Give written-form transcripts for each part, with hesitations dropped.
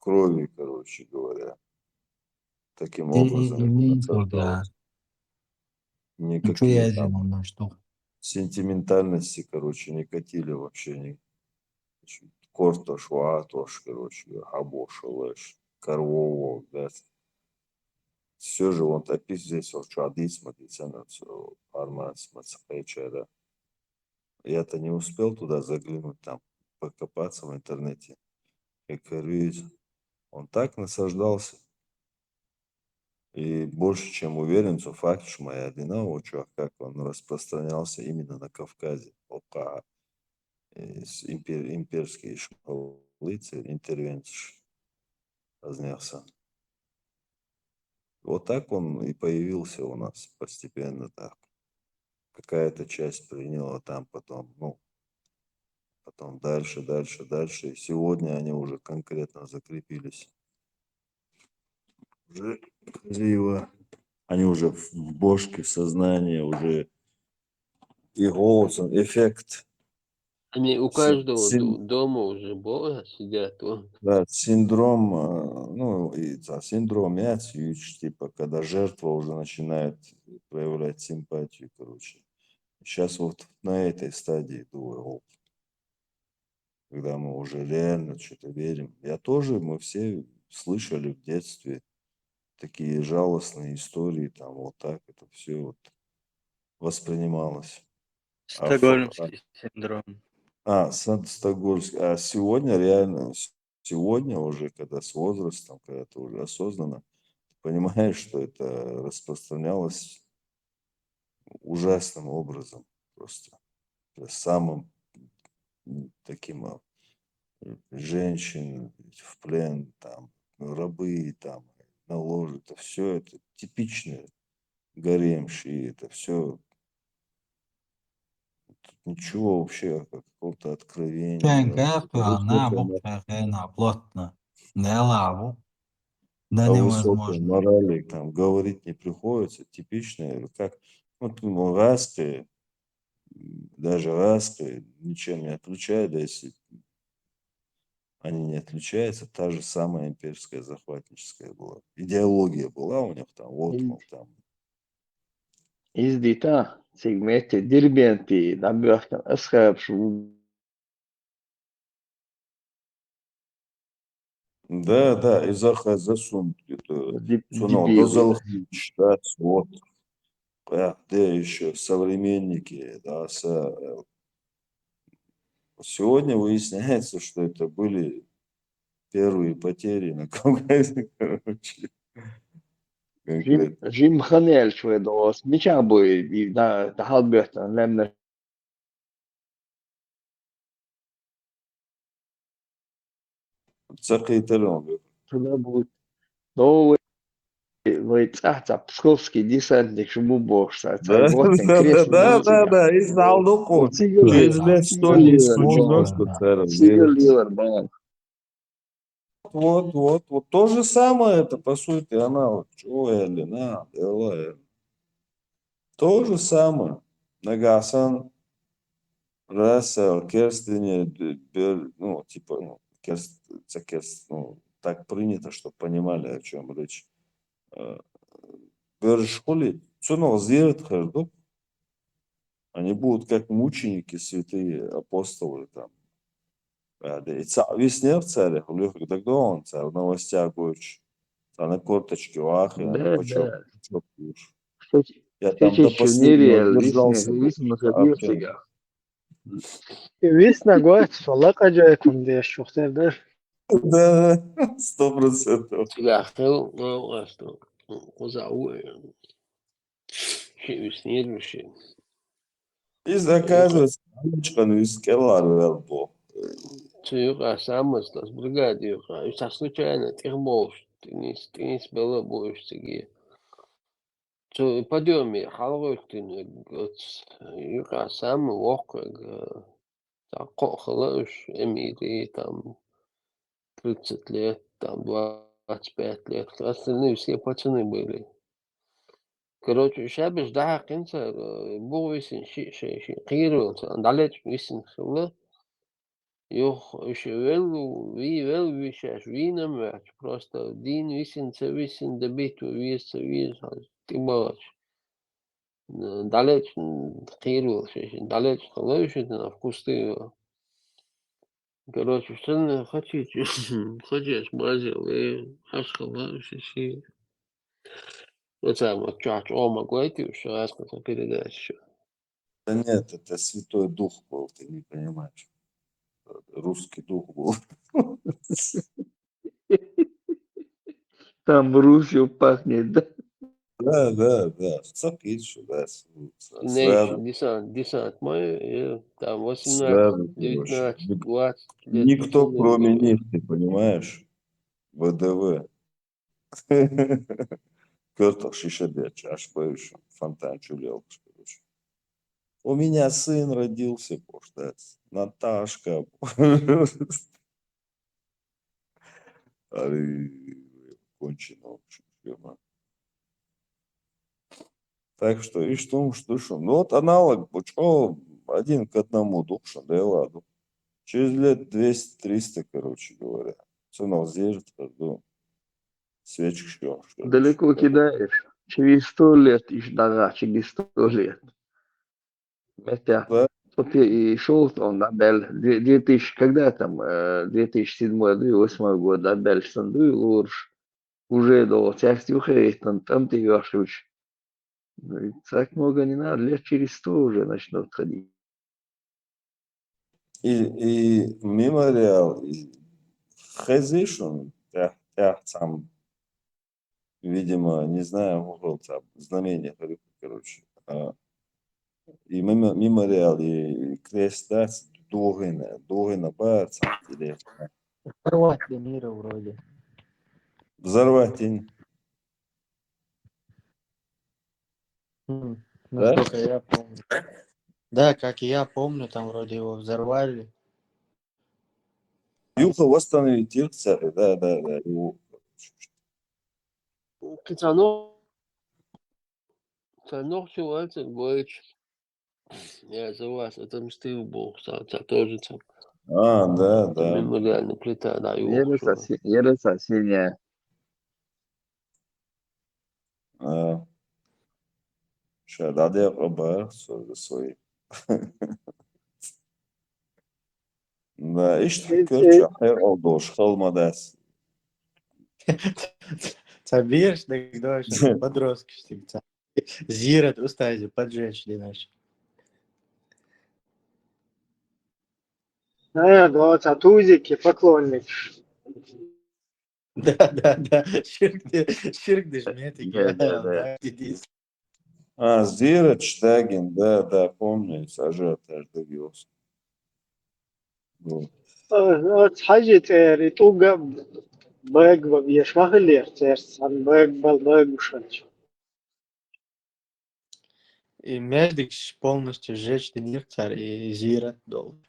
крови, короче говоря. Таким И образом это имеет вот, да. насаждалось. Ничего Никакие я там на что. сентиментальности, короче, не катили вообще. Корто шва тоже, короче, абошалаш, корвово, да. Все же он опис здесь, вот что адис, армаз, мацапечера. Я-то не успел туда заглянуть, там, покопаться в интернете. Как говорится, он так насаждался. И больше чем уверен, что факт, что моя одина, как он распространялся именно на Кавказе. Ока имперские школыцы, интервенции разнялся. Вот так он и появился у нас постепенно так. Какая-то часть приняла там потом, ну, потом дальше, дальше, дальше. И сегодня они уже конкретно закрепились. Уже живо. Они уже в бошке, в сознании, уже и голосом, эффект. Они у Син- каждого син- дома уже Бога сидят. Вот. да, синдром, ну, синдром Яцевич, типа, когда жертва уже начинает проявлять симпатию, короче. Сейчас вот на этой стадии думаю, когда мы уже реально что-то верим. Я тоже, мы все слышали в детстве такие жалостные истории, там вот так это все вот воспринималось. Стокгольмский синдром. Стокгольмский. А сегодня реально, сегодня уже, когда с возрастом, когда ты уже осознанно понимаешь, что это распространялось ужасным образом, просто самым таким женщин в плен, там, рабы, там, на ложе, это все, это типичное гаремши, это все, ничего вообще, какого-то откровения, Ченкефту, она буквально плотно. Не лаву. Да о высокой невозможно. морали там говорить не приходится, типичное, как, вот, ну, раска, даже раска ничем не отличает, да, если они не отличаются, та же самая имперская захватническая была. Идеология была у них там, вот, мол, там. Издита, сегменте, дербенти, набьёхтан, асхабш, Да, да, изаха засун, это, цунал, дебилы. дозалхич, да, вот, да, еще современники, да, сегодня выясняется, что это были первые потери на Кавказе, короче, конкретно. Jim Hanel шوي دوس ميشان بوي دا halbötan lämnar Цакайтален. туда будет до вы цаца псковский десантник шму бокса цай Да, вот да, да, кресло да, да, мультика да, и знал, ну, через Да, лет 100 не Сигаливер исключено, бал что да. царь верит. Сигаливер бал Вот, то же самое, это, по сути, она, вот, чего Элина, то же самое. Нагасан, Рассел, Керстине, ну, типа, ну, ну, так принято, чтобы понимали, о чем речь. Бершхули, цунол зирет хэрду, они будут как мученики, святые апостолы там. Веснер царя, когда он царь, в новостях будет, а на корточке у Ахи, они да почем да чокают. Я там встреча до последнего Чернирия держался, вис общался. находился Весна год, фалак acayip diye şoxterler. Да, 100%. Сигахел, ну, что, кузау, следующий. И заказывается, ну, из Келлар, Цюрка самос, das бригадир, и так случайно, термош, ты не спела будешь тебе. Цю подъеме, халвостин, юка сам вок, так хлош, эмири, там, 30 лет, там, 25 лет, остальные все пацаны были. Короче, шабаш да кинца, бу висин ши, қиыр болса, далеч висин хылы. еще вел вещаш, винам вяч, просто дин висин добиту вис, ты балач. Далеч хирул, далеч халэшит на вкусты. Короче, что хотите, хочешь, базил, и хашхала, шиши. Вот сам, чач, могу что рассказать передачу. Да нет, это Святой Дух был, ты не понимаешь. Русский дух был. Там Русью пахнет, да? Да. Цапит, что да. Nation, Связано, десант мой, там 18, связано, короче. 19, 20 лет Никто, пацаны кроме были. них, ты понимаешь? ВДВ. Кертл Шишебеч, аж боюсь, фонтан чулел, короче. У меня сын родился, поштать. Наташка. Кончено, в общем, фирма. Так что, и что. Ну вот аналог, что один к одному душа, да и ладно. Через лет 200-300, короче говоря. Цена здесь, ну, свечки, Далеко кидаешь. Через 100 лет ищ дага, через 100 лет. Хотя, Да, вот и шел он, Абель, 2000, когда там, 2007-2008 год, Абель Санду и Лурш, уже до частью Хейтон, там ты Яшевич. Так много не надо, лет через 100 уже начнут ходить. и мемориал, и Хезишн, я сам, видимо, не знаю, Google там, знамение, короче. И мемориал, и крест, да, Дугина, Бац, интересно. Хорватия мира вроде. Взорвать тень, М, да? Насколько я помню. Да, как и я помню, там вроде его взорвали. Юха восстановить их цели, да. Его, Цанох человек говорит, я за вас отомстил Бог, тоже там да. мемориальная плита, да, Ерesa синяя. Шадады Абар, свои. Да, işte Kürtçe her oldu, olmadas. Соберешь, тогда сейчас подростки что Зират устази, поджечь иначе. Да, татузики, поклонник. Да. Ширк дежметик, я Да. да, дидис. Зира Чтагин, да, помню, ажиотаж добился. حاجة ريتوغا باغ بيشمخ اللي اختيرت عن باغ وشنش. И Мельдикс полностью сжечь Нирцар и Зира должен.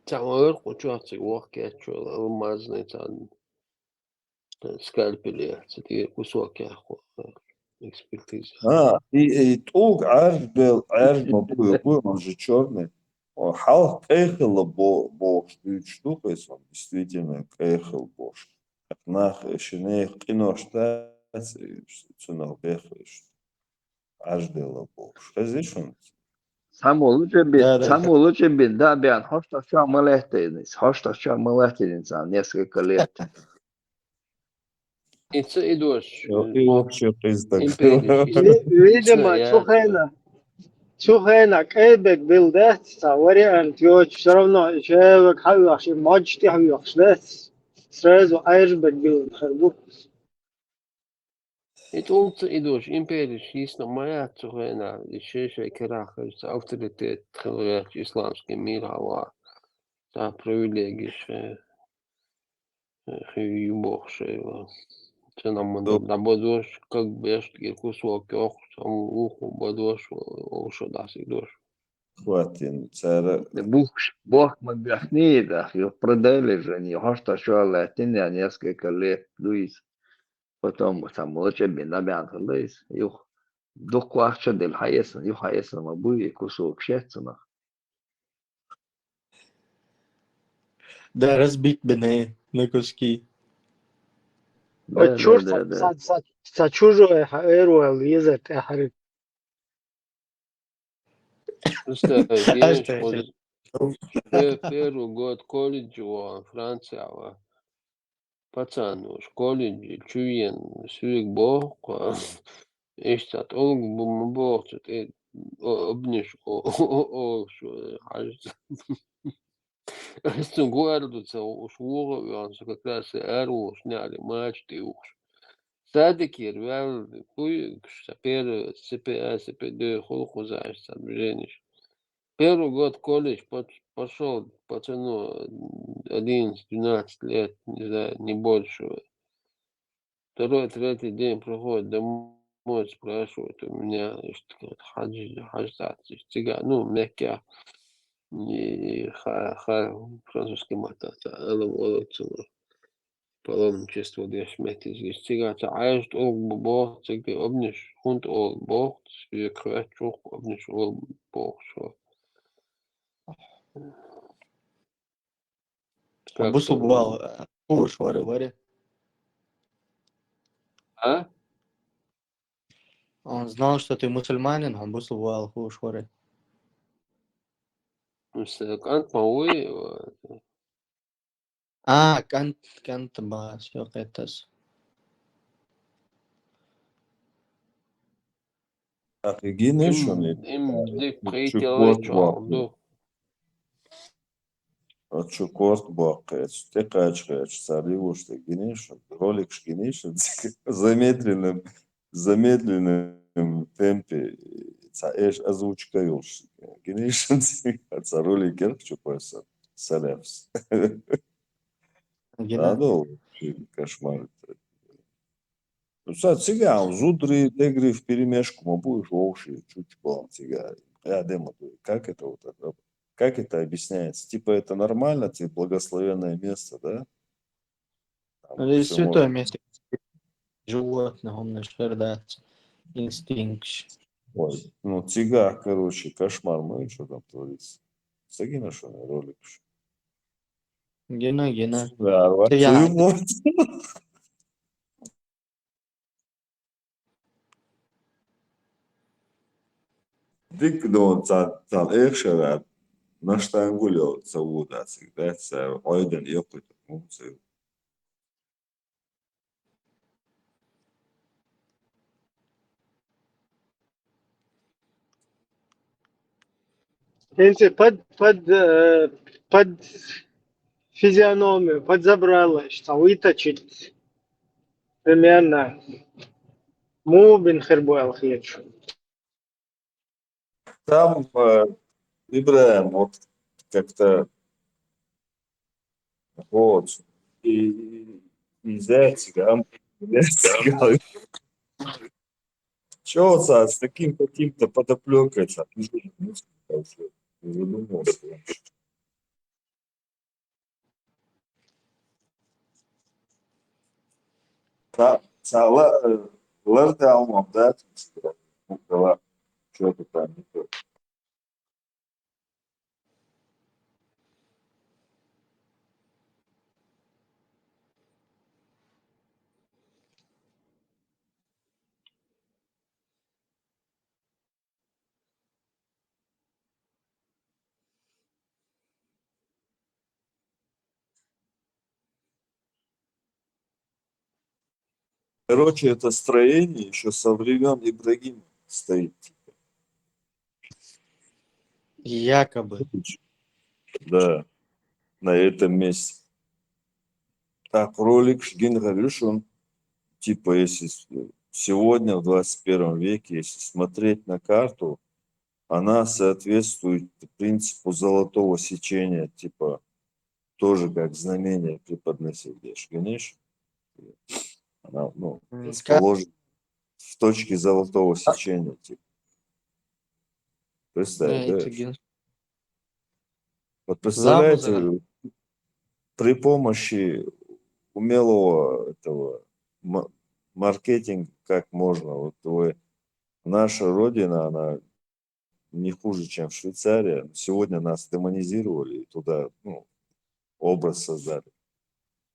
Самое кучуацик вокет, алмазный там скальпели, эти кусок экспертиза. И Туг Арж был, он же черный. Халк Кейхел Бош, штука, он действительно Кейхел Бош. Нах, шинех киношта, цунал Кейхел, Аждела Бош. Разрешен? Да. Саму лучше бит, да, Биан, хошта шо малехтенец, несколько лет. И це идешь, И вообще признак. империш, Видимо, Чухена Кейбек был да, вариант, все равно, человек хавьяш, и мачти хавьяш, да, сразу Айрбек был харбу. это умцы идешь, империш, ясно, моя цухена, еще керах, авторитет, исламский мир, ава, та привилегии, юбохшего. Це нам набодош, как беш, кусок, там уху, бодош, что даст идешь. Хватит, цара. Бог мы бяхни, да, их продали же, не хошта шо латиня несколько лет, Луис. Потом там лучше бит, да, Биан, Луис. Юх, дух вахча дель хайесан, юх хайесан, мабуи, кусок шетсана. Да, разбить бы на куски. Да, да, да, да. чужое хаэру езет ахарит. Представь, А видишь, что вот это? первый год колледжа во Франции, пацан уж колледж, чуен, сюрик бог, эштат, олг бог, обниш, что, Естественно, гордятся уж уровень, как раз и эру сняли мачты уж. Садики рвали, хуй, первый ЦПА, ЦПД, холхузаешь, движение. Первый год колледж пошел пацану 11-12 лет, не знаю, не больше. Второй, третий день проходит, домой спрашивают у меня, что хаджат, ну, мягких. И французский матата, паломничество дешметис, цигата, айст ол бог, цигде обниш, хунд ол бог, свие крачух, обниш ол бог, что. Как Бусу то? бывал. Уж варе. А? Он знал, что ты мусульманин, а бусу бывал. Уж варе. Кант мауи, Кант ба, все это. Офигенно, что они им дик чукорт приятелы бак. чалду. Чукорт бак. Те качкач, цари уж ты гинешь, ролик шкинешь, замедленном темпе. Эш озвучка юж. Гинешь, а ролик герк чупаса. Салявс. Гена. Да, кошмар. Nu, sad cigānu zudri, degri в перемешку, мы будешь вообще чуть полом цигары. Я демонтую. Как это вот это? Как это объясняется? Типа это нормально, типа благословенное место, да? Там Это всё святое можно. место животных, он шердать. Инстинкт. Ой, ну цигар, короче, кошмар. Ну и что там творится? Сагина, что ли, ролик? Гена. Да, Це я. вот. Dik don tan ekşeler naştan gulyo savuda sigda sa oydan yok mumse. Если под физиономию, подзабрала, что выточить примерно му бин хербу алхирчу. Там Ибраим вот как-то вот и нельзя цыган, чё с таким каким-то подоплекой, задумался. Ларда алмам, да, что-то там не то. Короче, это строение еще со времен Ибрагима стоит. Якобы. Да, на этом месте. Так, ролик Шгин говоришь, он типа, если сегодня в 21 веке, если смотреть на карту, она соответствует принципу золотого сечения, типа, тоже как знамение преподносить, Генеш. Она, ну, расположена в точке золотого сечения, типа. Представь, да? Вот представляете, при помощи умелого этого маркетинга, как можно, вот наша родина, она не хуже, чем Швейцария. Сегодня нас демонизировали, и туда, ну, образ создали.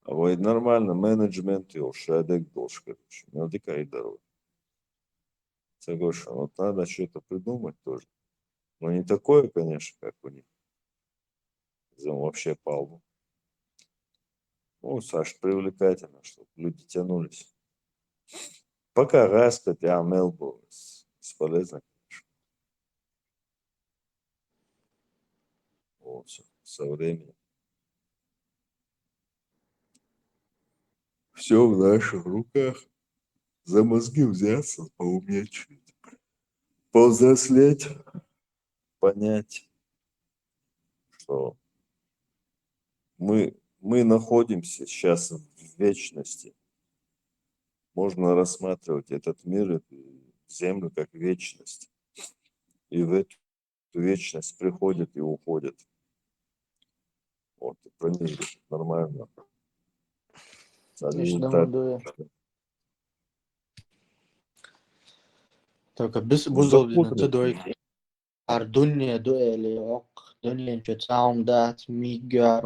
А вот нормально, менеджмент его, шадек долж, короче. Ну, дикая дорога. Согласен, вот надо что-то придумать тоже. Но не такое, конечно, как у них. Вообще палму. Ну, Саш, привлекательно, чтобы люди тянулись. Пока распять, а мел был бесполезно, конечно. Вот, всё, со временем. Все в наших руках. За мозги взяться, поумнеть чуть. Повзрослеть, понять, что мы находимся сейчас в вечности. Можно рассматривать этот мир, эту землю как вечность. И в эту вечность приходит и уходит. Вот, и про них нормально. İşte Так, bu Только biz buzdolabına doyuk. Ar dünya doyeli yok. Dünyanın çoğum dat migar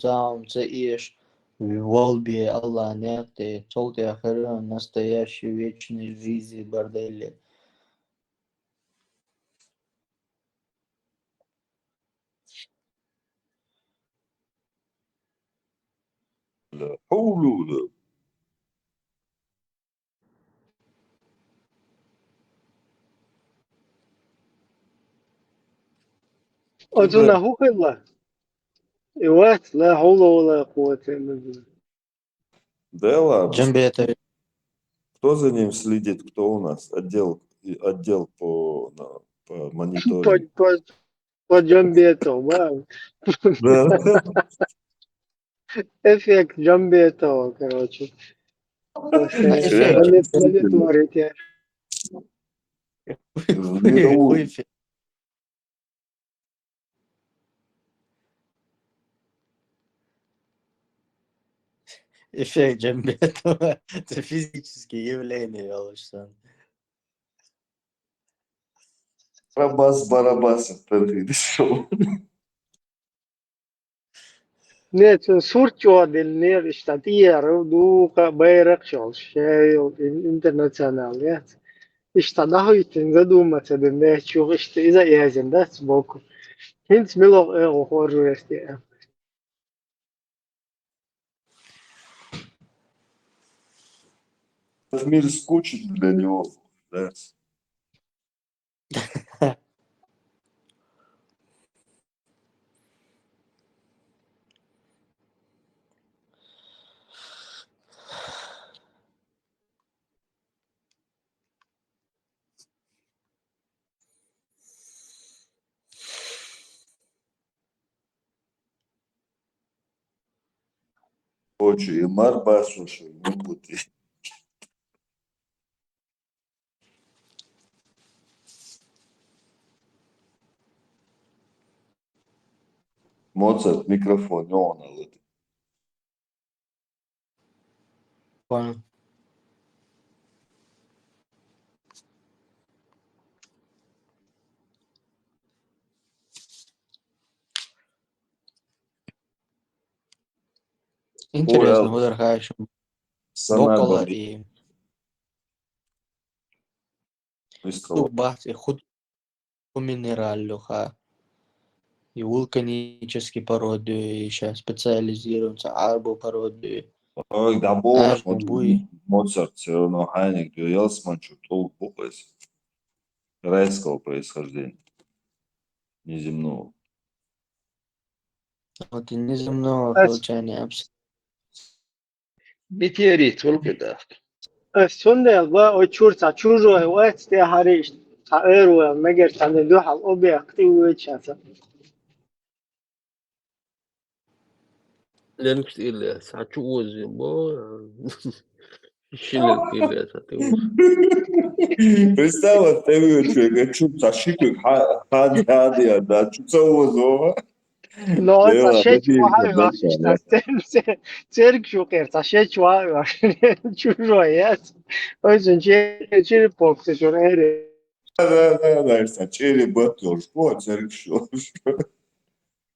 çoğum iş. Волби Allah нехты, толте охрен, настоящей вечной жизни бордели. да. Хулу, да. أتونا هو كله إيوات لا حول ولا قوة إلا بالله. Да ладно. Джамбета. Кто за ним следит? Кто у нас? Отдел по мониторингу. По Джамбето, вау. Да. Эффект Джамбето, короче. Эффект. Мониторите. Хуй эффект. Эффект Джамбета. Это физические явления, Алышсан. Барабас, это шоу. Нет, сурчо del штатьер, дука байрак шел, шейл интернационал, нет. İşte daha üstünde durması da çok işte iza yazında smoku. Hint milo horror işte. Этот мир скучен для него. Да. Очень. И Марба, слушай, ну вот. Моцарт, микрофон, но он алады. Понял. Интересно, Ой, выдоргаешь Сана Бокола Бабри. и Искала. Бахти худ по минералю, и вулканические породы, и сейчас специализируются арбу породы, Ой, да бог, аж буй. Моцарт все равно Хайник, Ялсман, толк бухайся. Райского происхождения. Неземного. Вот и неземного As получения Meteorit والكده. sonda va o chursa chujo o este harish taer و مگر تن دو حل او به اقتی چاسا. لأنك تقول ساعات وزن بو شنو تقول ساعات Представь, ты человек, чуть зашикай, хады, да, чуть совозова. No ta Дела, şey çuha надеюсь, var işte sen şu kere ta şey çuha var chujo ya. O yüzden çeri pokse şu ere. да, сначала батюшку, а церковь.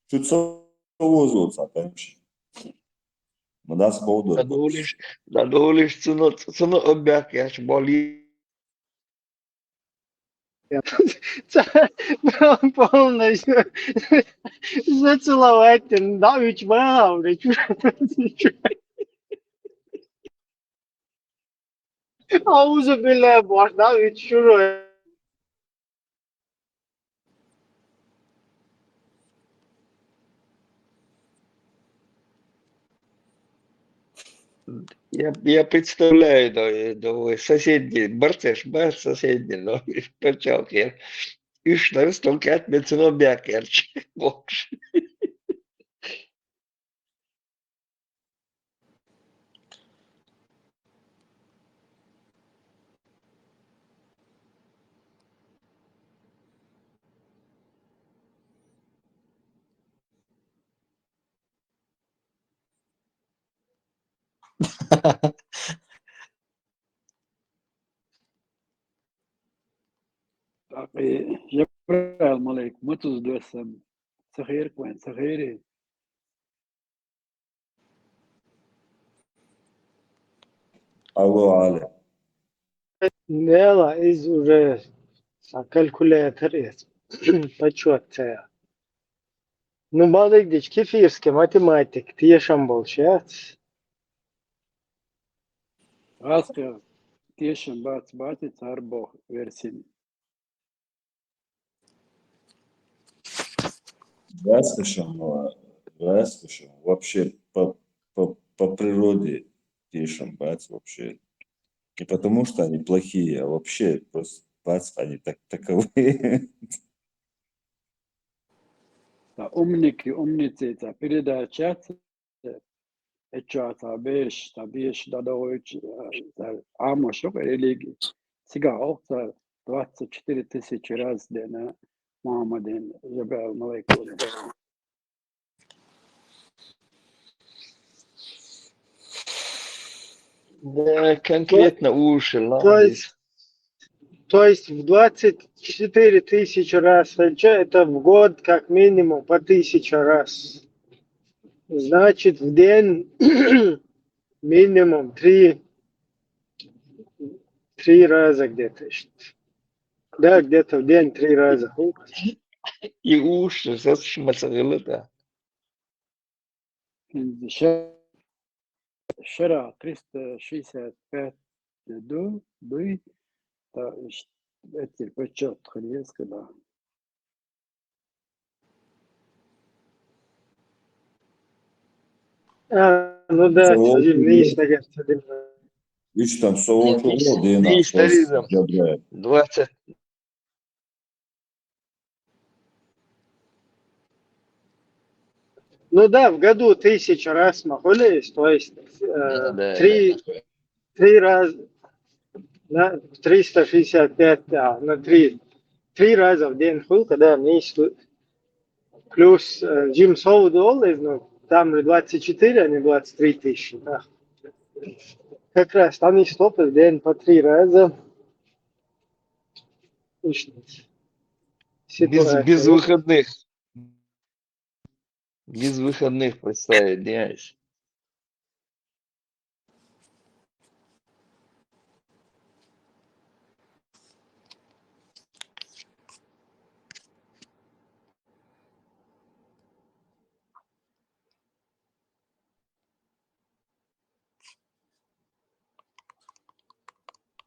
Чуть совозова, конечно. Madas Bowder. Dadolish цуно обяк яч боли. Полностью зацеловать, да, ведь вау, أعوذ بالله boş da üç şuru. Я представляю, да, соседний, бар соседний, но почал я. И что, столько от меня цуно обяк яч. Бокш. جبرائيل عليك متوز دوسم صغير كوين صغيري Алло, Ale. Нела из уже калькулятор есть. Почетная. Ну, балык кефирский математик, тиешам болчат. غاسقة تيشن باتي تاربو версин. Распишем. Вообще по природе тишим, бац, вообще. Не потому что они плохие, а вообще просто бац, они таковые. أمنيكي أمنيتي تا передача تا بيش دا دويتش تا عاموشوك религии. Сега окта 24 тысячи раз дена Мухаммадин Жабраил Малайкулин. Да, конкретно уши, То есть в 24 тысячи раз это в год как минимум по 1000 раз. Значит, в день минимум 3 раза где-то. Да, где-то в день 3 раза. И уши, зачем это? Шара 365 дуй, та эти почет хрестка, да. Ну да, Soğuk ne işte gerçekten. Üç tam soğuk oluyor diye Не историзм. 20. Ну да, в году 1000 раз молились, то есть Да. 3 раза, на 365, да, на 3 раза в день хул, когда вместе, плюс Джим Соу долларов, ну, там 24, а не 23 тысячи, да. Как раз там и стопы в день по 3 раза. Без выходных. Без выходных представить, Денис.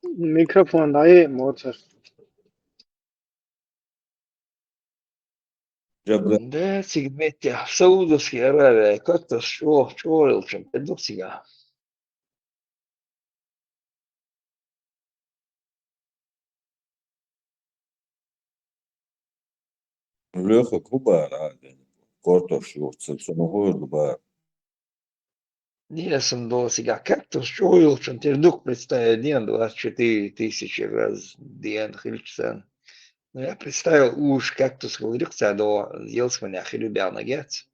Mikrofon dahi Mozart. Да, сегменте в Саудовской Аравии как-то шорил, чем пойду сега. Леха Кубар, Кортош, Цуцунугой, Дубар. Я сам думал сега, как-то шорил, чем ты вдруг представил день 24 тысячи раз день хильчсан. Ну, я представил уж как-то сходился до елсманя хилюбяна гец.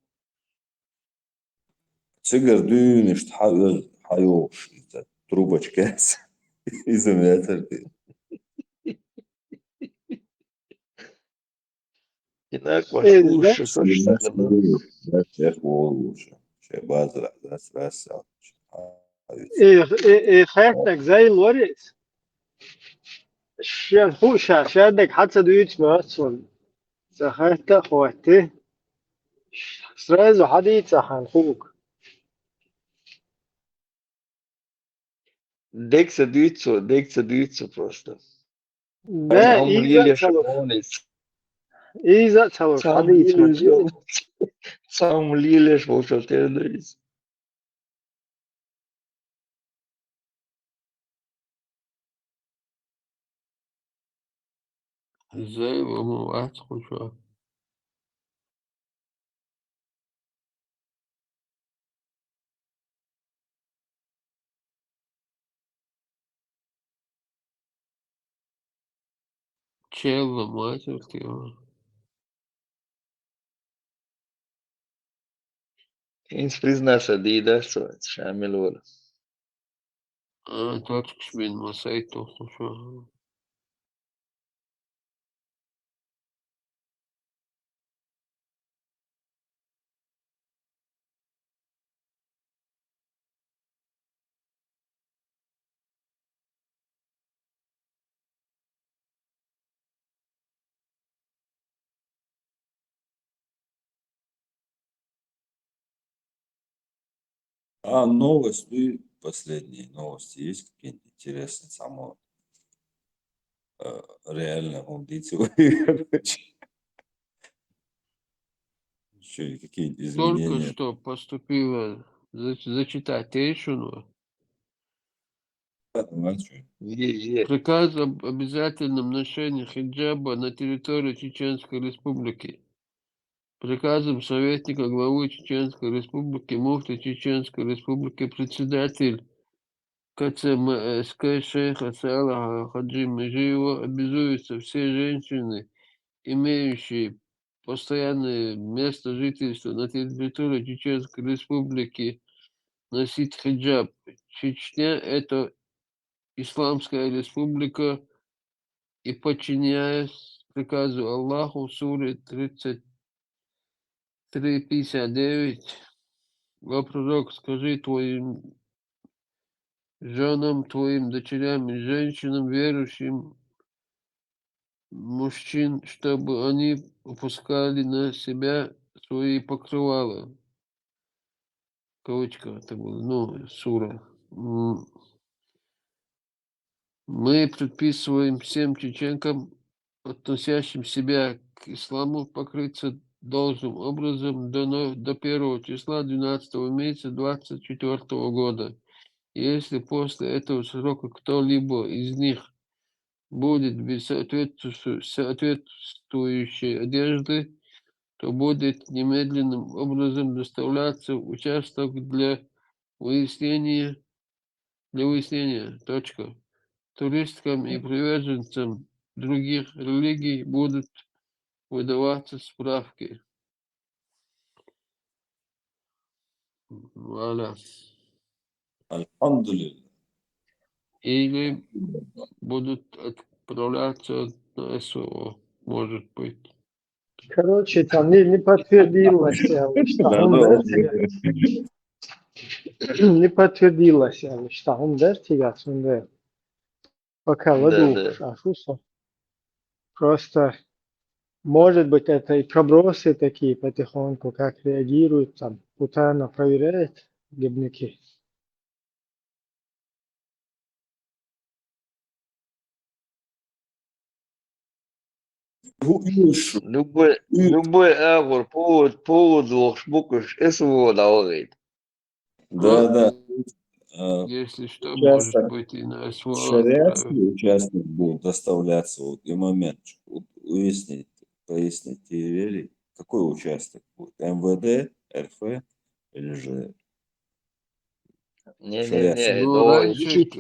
Цигар дюн, ишт хайош, трубочка, изометр. Инак ваш уши, That's echt wel. Şey bazı, that's خيرتك زي الورث شادك حتى دويت ماسون سخيرتك خواتي سرازو حديث سخان خوك Deksa dyco просто. ده Sam إيزا lielieš تلوف žmonės. إيزا تلوف Sam حديث lielieš مجيو žmonės. Sam lielieš vošaltēdais. زي ما أدخل شو تشيل ما تركي Viņš priznāsa dīdās cilvēks šāmilola. точкаш من مسيتو شو Новости, последние новости есть какие-нибудь интересные, самые реально аудитории, короче. Еще какие-нибудь Только изменения. что поступило зачитать решено Jē. приказ об обязательном ношении хиджаба на территории Чеченской Республики. Приказом советника главы Чеченской Республики, муфти Чеченской Республики, председатель КЦМСК шейха Салаха Хаджи Межиева обязуются все женщины, имеющие постоянное место жительства на территории Чеченской Республики, носить хиджаб. Чечня – это Исламская Республика, и подчиняясь приказу Аллаху, суре 33:59, о пророк, скажи твоим женам, твоим дочерям и женщинам, верующим мужчин, чтобы они упускали на себя свои покрывала. Кавычка, это было, сура. Мы предписываем всем чеченкам, относящим себя к исламу, покрыться должным образом до 1 числа 12 месяца 24 года. Если после этого срока кто-либо из них будет без соответствующей одежды, то будет немедленным образом доставляться в участок для выяснения. Точка. Туристам и приверженцам других религий будут выдаваться справки. Вуаля. Альхамдулилля. Или будут отправляться на СВО, может быть. Короче, там не подтвердилось, что он не подтвердилось, что он дертигас, он пока ладу, Да. просто может быть это и пробросы такие потихоньку, как реагируют, там, путано проверяет гибники. Любой авор, повод буквиш СВО говорит. Да. Если что, Сейчас может быть и на СВО. Шариатский участок будет доставляться и момент. Поясните, Вели, какой участок будет? МВД, РФ или же Не,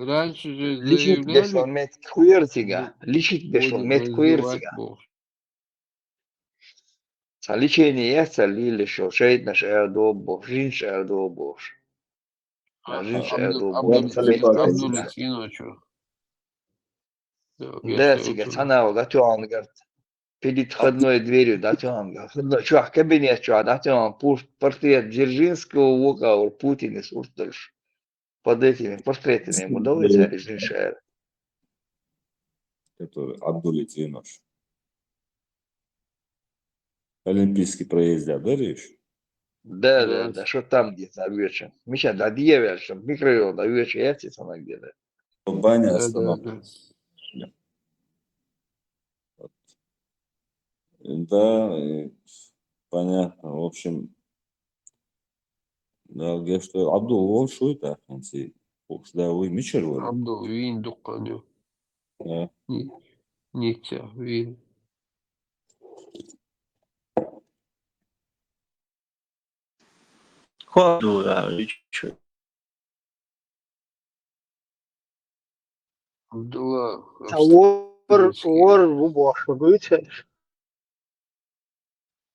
раньше же личит заявляли, бешалмет куиртига. Личит бешалмет куиртига. Лечение яйца лили шо, шейд наш эрдобо, жинш эрдобо. Жинш эрдобо. Да, сега санао, датюангар. Перед входной дверью датюангар. Чувак, кабинет чувак, датюангар. Портрет Дзержинского, Вука, Путин и Суртальш. под этими портретами ему давайте разрешают. Который Абдулитвинош. Олимпийский проездят, да, Риш? Да, что там где-то вечер. Миша, да дьявол, что микрорайон, да вечер, я тебе сама где-то. Баня Да, остановка. да. Да, понятно. В общем, да, где что Абдул ол что это, концы. Да, вы мичер var. Абдул вин дукканю. Нитя вин. Ходу, да, чё. Абдулла Вор в уборку выйти.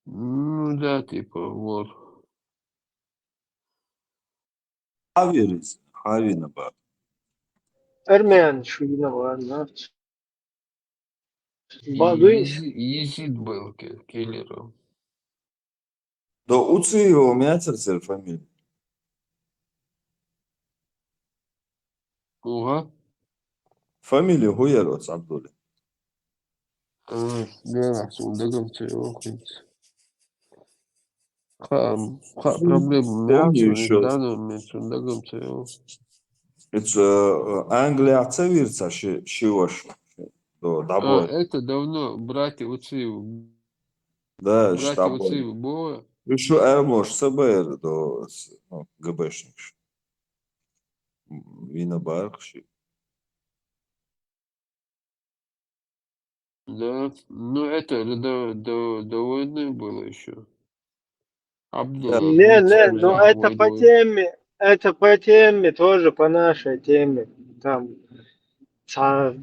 Ну да, типа, вот. Havina bak. Армян шуина ладно. Бадуин. Езид был киллером. Da uci его мяцерцер фамилия. Уга. Фамилия Гуероц Абдулли. Да, сундагам цеохинц. Проблема Помню мяцу, еще. да, но сундагам цеох. Это Англия цевирца шиваш. Daboj. Это давно братья Уциву. Да, Братья штабой. Уциву было. Еще Эрмош СБР до ГБшник. Вина Баркши. Да, ну это до войны было еще. Абдулла. Не, но это по теме тоже, по нашей теме. Там Да,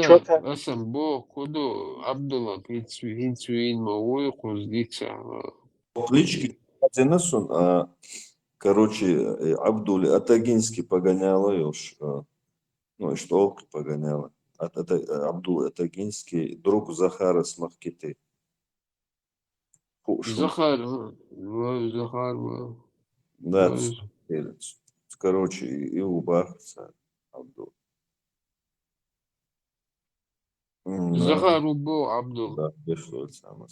что-то Асамбо, Куду, Абдулла, Хинцуин, Мауи, Куздица. Плички Адинасун, короче, Абдулли Атагинский погоняла уж, ну и что погоняла. Абдул Атагинский, друг Захара с Махкиты. Захар, был. Да, короче, и убахаться Абдул. Захар убил Абдул. Да, пришло самое.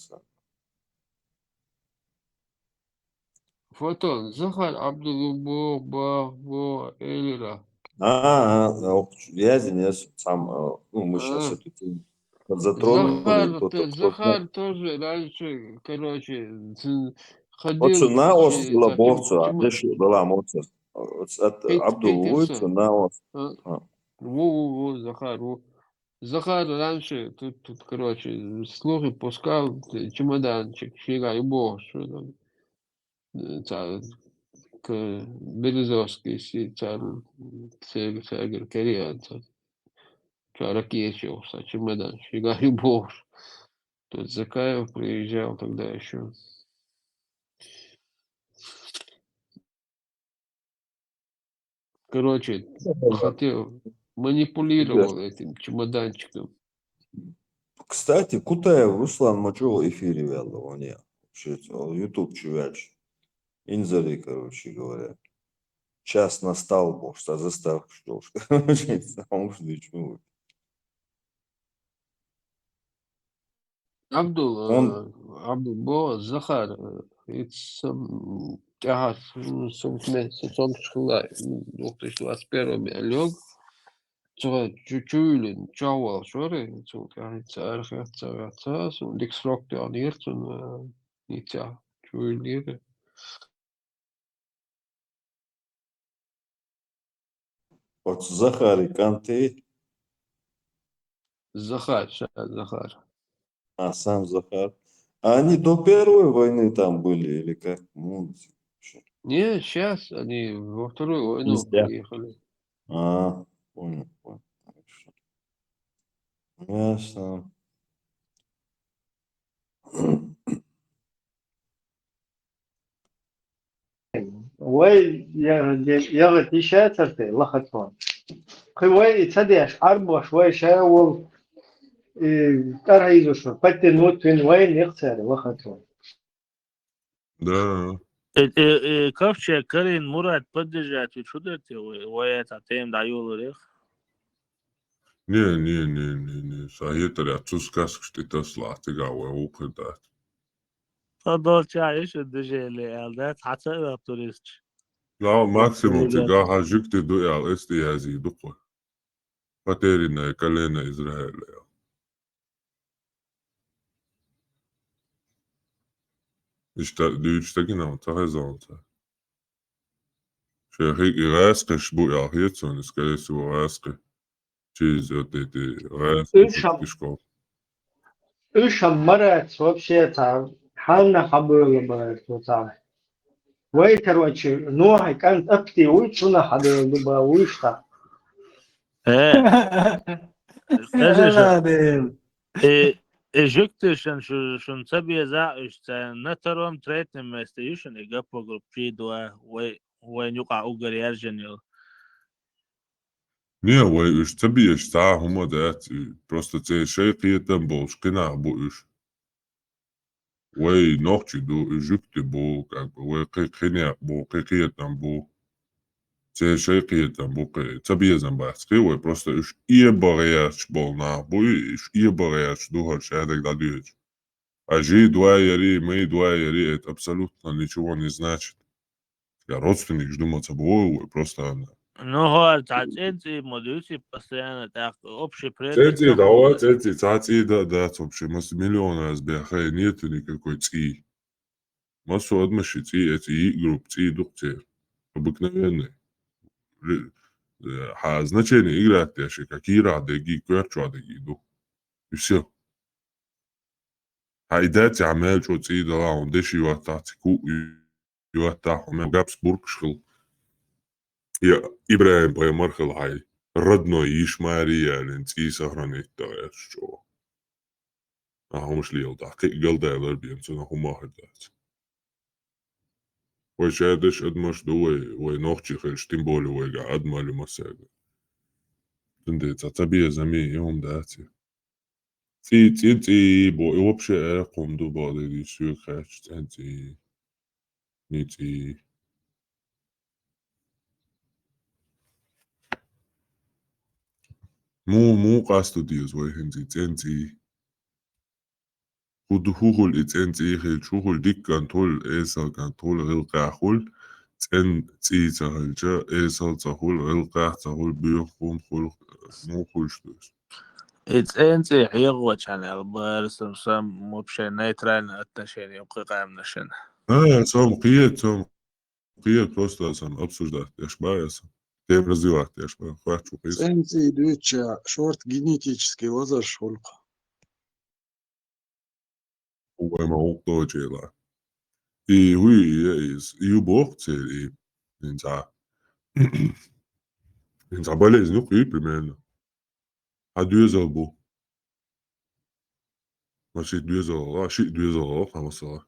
Фотон, Захар Абдул убил, Бо, Элира. Я извиняюсь, сам, ну, мы сейчас эту тему затронули. Захар тоже раньше, короче, ходил Отцу наос лабовцу, а чему? деши была моца. Абдул Уйцу наос. Во, Захар, во. Захар раньше, тут, короче, слухи пускал, чемоданчик, фига и бог, что там, к Березовский, царь Корея, ракетился, чемодан, фига и бог. Тут Закаев приезжал тогда еще. Короче, хотел, манипулировал этим чемоданчиком. Кстати, Кутаев Руслан Мачева в эфире вел, он я. YouTube чувач. Инзали, короче говоря. Час настал, бог, что заставка, что уж. Короче, сам уж ничего. Абдул Бо, Захар, ага, сон шхлай, 2021 лег, чуйлин, чавал, шоры, царь, ликсрок, анирцун, нитя, чуйлире. Вот Захар и Канты, Захар, Захар. а сам Захар. А они до Первой войны там были или как? Ну, Не, сейчас они во Вторую войну Везде. приехали. Понял. Хорошо. Ясно. وي يغت يشاترتي لخطون خوي تصدق أربع شوي شاول ترى شو فتن وين يخسر لخطون Да. Ковчег, Карин, Мурат, поддержать, что это? Ой, это тем даю лорех. Не. Саетали отцускас, что это слатыга, упадать. Подолча, еще дежели, да, хата турист. لا максимум Ребят. тига хажик ты дуял эсти язи духой. Патерина калена Израиля. Дuyuçtakina tarazonta. Шерик iraske шбуя хитсон, скорее всего, раske. Через вот эти раски школ. إيش مرات вообще-то حالنا حبل بتوع ويتر نوع كانت أبتي ويشنا حبل ويشتا Ежиктишен шун цаби за ишта натором третьем месте ишен и гапо группи два вой нюка угар ярженил. Не, ой, уж тебе ишта хума дать. Просто те шейки там был, шкина буш. Ой, ночи ду жукты был, как бы, ой, кикиня был, кикия там был. Те шейки там был, тебе замбаски, ой, просто уж и баряч был на буй, и баряч духа шадек дадуешь. А жи два яри, мы два яри, это абсолютно ничего не значит. Я родственник, жду собой, просто она. Ну, говорит, эти модуси постоянно так, общий предмет. Эти, давай, эти, цати, да, вообще, мы с миллиона разбеха, нету никакой ци. Массу одмаши ци, эти групп, ци, духте, обыкновенные. Значение играть, я ще, какие радеги, кверчуадеги, дух. И все. Хайдати عمال شو تصيد راون دشي واتاتكو يواتاهم جابسبورغ شغل يا إبراهيم باي مرخل هاي ردنا يش ماريا لنتي سهرانيت دا شو هم مش ليل دا كي قلدا لربيان سنة هم هردات وشادش أدمش دوي ونوختي خيل شتنبولي ويقع أدمالي مساقا تندي تتبيا زمي يوم داتي تي بو вообще قوم دو بعض دي سوق خاش تنتي نيتي مو قاستو ديوز وي هنزي تنتي هو تنتي خيل شو ديك كان طول إيسا كان طول غلقا خول تنتي تهلجا إيسا تهول غلقا تهول بيخون خول مو خولشتوش انت حيغوة كان البار سم вообще нейтральное отношение к قائمنشن. сам قيت просто сам обсуждать, я шбаюсь. Тем развивать, я шбаю, хочу писать. Сенси дуча шорт генетический лазер шолк. Ой, мау дочела. И вы и уборцы, и инца болезнь, ну, и примерно. А 2 залбу. Маши 2 зала, ши 2 зала, хамаса.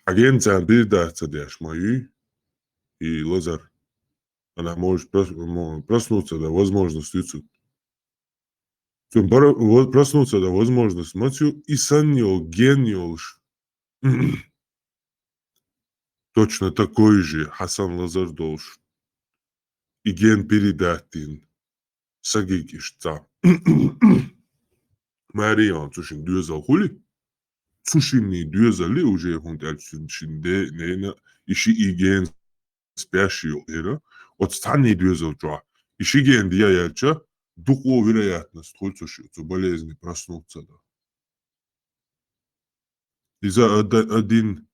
Агенция бирда цадяш мою и лазер. Она может проснуться до возможности. Проснуться до возможности. Матью и саньол, гениолш. Точно такой же Хасан Лазардолш. И ген передатин. Сагикишта. Мариан, цушин 2 зал хули. Цушинни 2 зали уже хунталь шинде нена. Иши и ген спящий era. От стани 2 зал чуа. Иши ген дияяча. Духовная вероятность, что болезни проснуться. Да. И за один,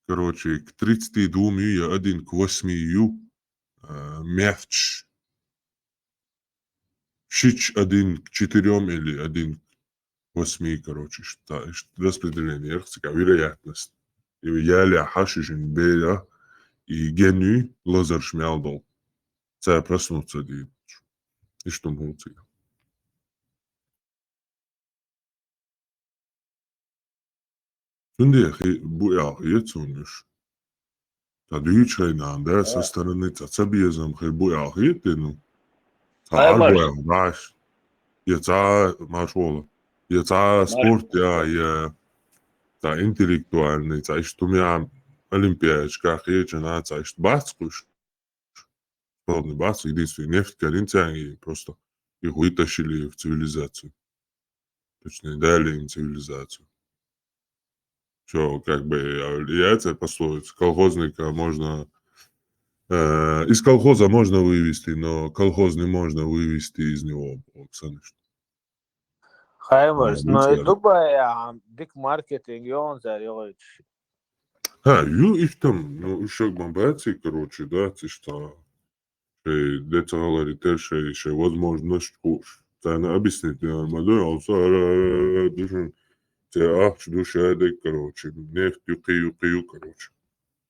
короче, к 32 и один к 8 мяч. Шич один к 4 или один к 8, короче, распределение, вероятность. И я хашишин бея и гену лазер шмялдол. Це проснуться ди. И что мулти. Şimdi bu yetsunmuş. Tabii çayında со стороны цацабиезом bu yetinu. Арбоя, наш. Яца машола. Яца спорт, я та интеллектуальный, та что меня Олимпиадич, как речь, нация, что бацкуш, полный бац, единственный нефть, коринтяне, просто их вытащили в цивилизацию. Точнее, дали им цивилизацию. Все, как бы, яйца пословица, колхозника можно, из колхоза можно вывести, но колхоз не можно вывести из него, Оксана. Хаймерс, но и Молодец, Дубай, дик маркетинг, и он зарёт. их там, ну, еще бомбации, короче, да, ты что, деца говорит, что возможность куш. Тайна объяснить, молодой, алса, душен, те ахч, душа, короче, нефть, юки, короче.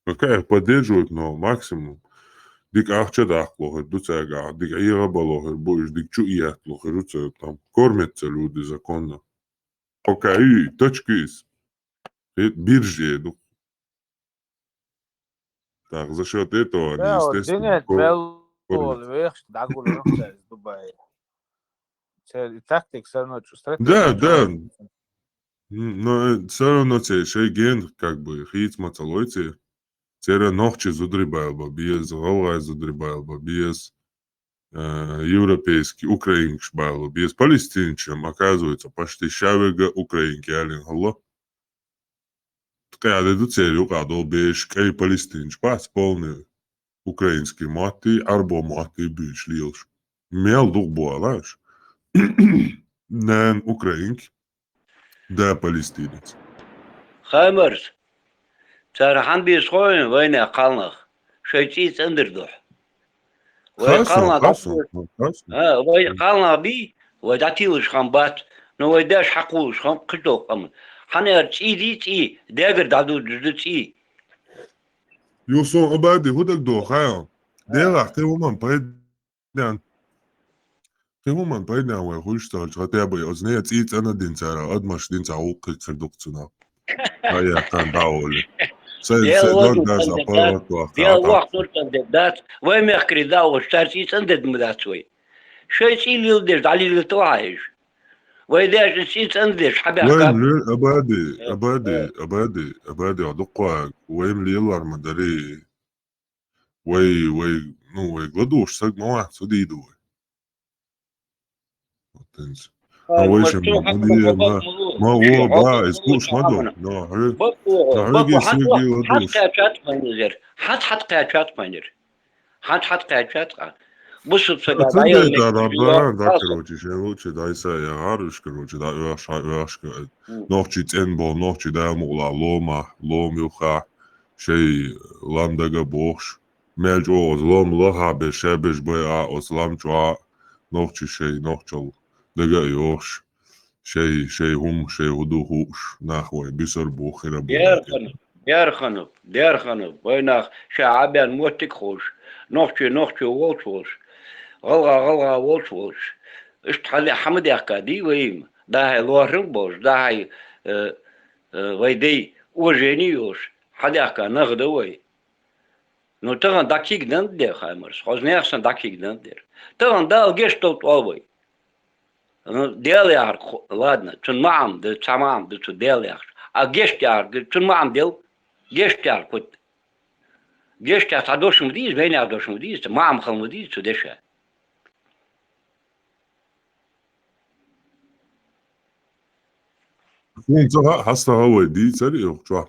Какая поддерживают, но максимум. Дик ахча дахлохер, дуцега, дик ирабалохер, будешь, дик чу иахлохер, там, кормятся люди законно. Пока и точки из биржи, ну, так, за счет этого они, Да, естественно, денег мел, кормят. вех, дагул, из Дубая. Тактик, все равно, Да, но все равно те шейген, как бы, хит мацалойте, тера ногчи зудрибалба, без голая зудрибалба, без европейский, украинский балба, без палестинчем, оказывается, почти шавега украинки, алин халло. Такая до целью, когда беш, кей палестинч, пас полный украинский маты, арбо маты бич лилш. Мел дух буалаш. Нэн украинки, да палестинец. Хаймерс, цархан бисхоин, война қалнах. Шойчиц ындырдох. Вой қална вой қална би, вой датилыш хамбат, но вой даш хакулыш хам кышток хам. Ханер чи, дегер даду джуду чи. Юсон обади, худак до, хайл. Делах, ты уман, пайдан. Ты уман, пайдан, вой хульштал, хотя бы, ознея циц ана динцара, адмаш динца уқы кырдукцуна. Ая, кан даоли. Дел Док да запарат дел вақт кандидат, вой мехкри дау, штарчиц ындырд мдацвой. Шойчи лил деш, дали лил туаиш. Вой деш чиц ындырд, хабях кап. أبادي أدقها وين اللي يلا مدري وي نو يقلدوش سق ما واحد سديدو تنس ويش ما هو با اسكوش مدو لا هرجي سيجي ودوش حت قاعد مانير حت قاعد بص بصدق أتندي ترى دا كروتشي شنوتشي دايسا يا عارش كروتشي دا يواش نوتشي تنبو نوتشي دا مغلا لوم يخا شيء لام دقا بوش ميلج اوز لوم لها بشابش بيا اسلام جوا نوتشي شيء نوتشل دقا يوش شيء هم شيء هدو هوش ناخوي بيسر بوخير ديار خنوب ويناخ شعبان موتك خوش نوتشي وولش غلغا وولش اشتحلي حمد يحكادي ويم دا هاي لوهرم بوش دا هاي ويدي وجينيوش حد يحكا نغدا وي نو تغن داكيك دندير خايمرس خوز نيخسن داكيك دندير تغن دال جيشتوت والوي ديال يار ладно تون معم ده تمام ده تو ديال يار جيشت يار تون معم ديل جيشت يار كنت جيشت يار تدوشم ديز بين يار دوشم ديز معم خلم ديز تو ديشا هسه هو دي سري وجوا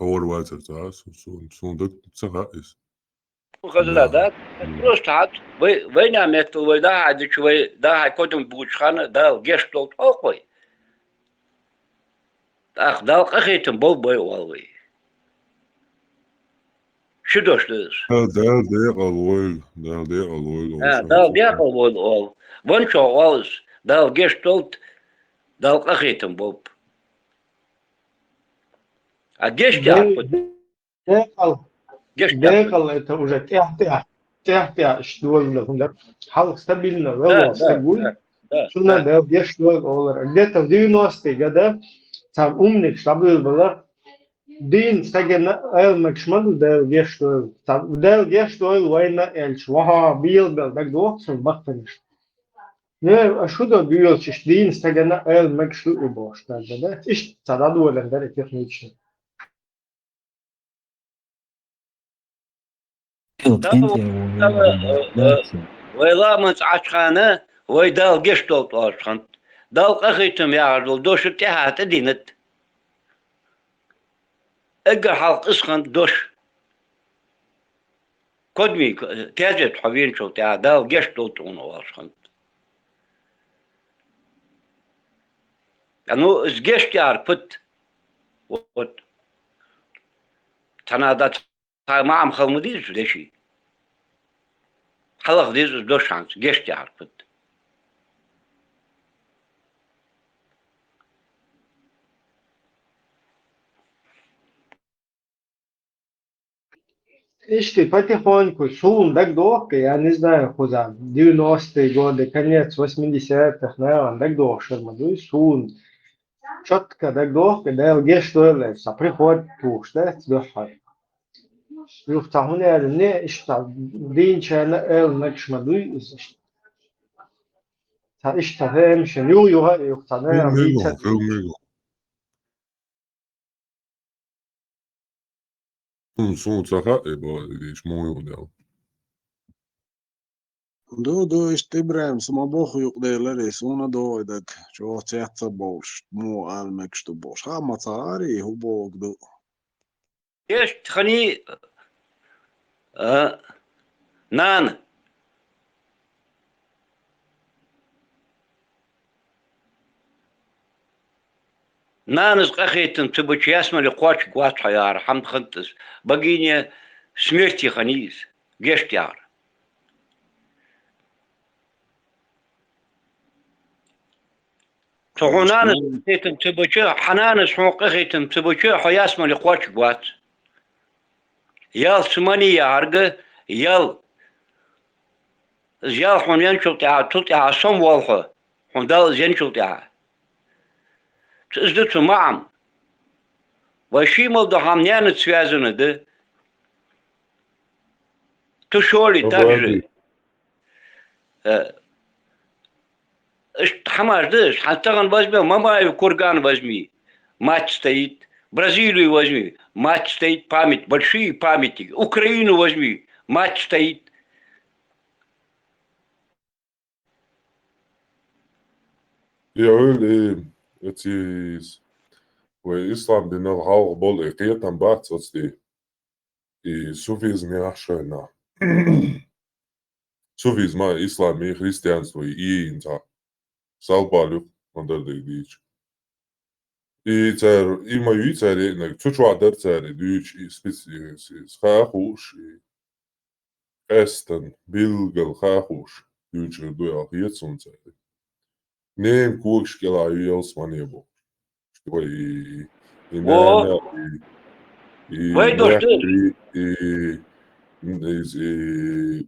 هو الواتر تاعس سون دك تسغايس غزلات просто hat وين عملت ودا عاد شوي دا كنتم بوشخانه دا جيشتوت اوكوي اخ دا قخيتم بوي والوي شو دوش دوش ده قلوي دا قلوي اول وان شو اولز دا جيشتوت دا قخيتم بوب جيشت ديقل это уже тях что халық стабильно стабильно шуна да где-то в 90-е годы там умник стабил было дин стагена элмек шмаду да гешту там да гешту война эльч ваха бил так доцун бахтаниш не а что да бил чиш дин стагена элмек шу и бош да иш цададу лендер технично Килт Tamam. انت Vayla mı açkanı vay dal geç doldu açkan. Dal kakıtım yağdıl doşu tehatı dinet. Eğer halk ıskan doş. Kodmi tezet havin çok ya dal geç doldu onu açkan. Yani iz geç yar pıt. Tanada tamam xalmı değil de şey. Halk değil doş şans geç yar pıt. Ишти потихоньку, шум, так долго, я не знаю куда. 90-е годы, конец 80-х, наверное, так долго, шармадуй, шум. Четко, так долго, да, где что ли, приходит туш, да, сдохар. يفتحون не اشتا دين شان ال نكشمدوي تا اشتا مشان يو يقتنع Filmego, بيتا filmego. Un saha ebo diš moju dēl. دو إشت إبراهيم سما بوخ يقدر سونا دو إدك شو تياتsa بوش مو ألمكش تو بوش ها ما صاري هو بوك دو Geç hani nan. Наныз қахетін түбі чиясмали қуач гуат хаяр хамд хынтыз. Багине смерти ханиз. Гешт яр. Tuhunanız qaheten түбі чы хананыз хун қахетін түбі чы хаясмали қуач гуат. Ял сымани яргы ял хунен чултя тултя сом волхы. Хундал зен чултя. Издыцу маам. Вашимов да хамнянец связаны, да? Тушоли также. Хамаждыш, хантаган возьми, Мамаев курган возьми. Мать стоит. Бразилию возьми. Мать стоит, память, большие памятники. Украину возьми. Мать стоит. Ja öyle etiz ve İslam dinel halk bol ekiyetan bat otsti sufizm yaşayna. Sufizma İslami Hristijanstvo i inta salpalu onderdeg diç. I cer imaju i ceri nek čučva der ceri diç i schahuš i esten bilgel hahuš diç duja hietsun ceri. Nem koks kela jels maniebo. I nana i Vai došli. i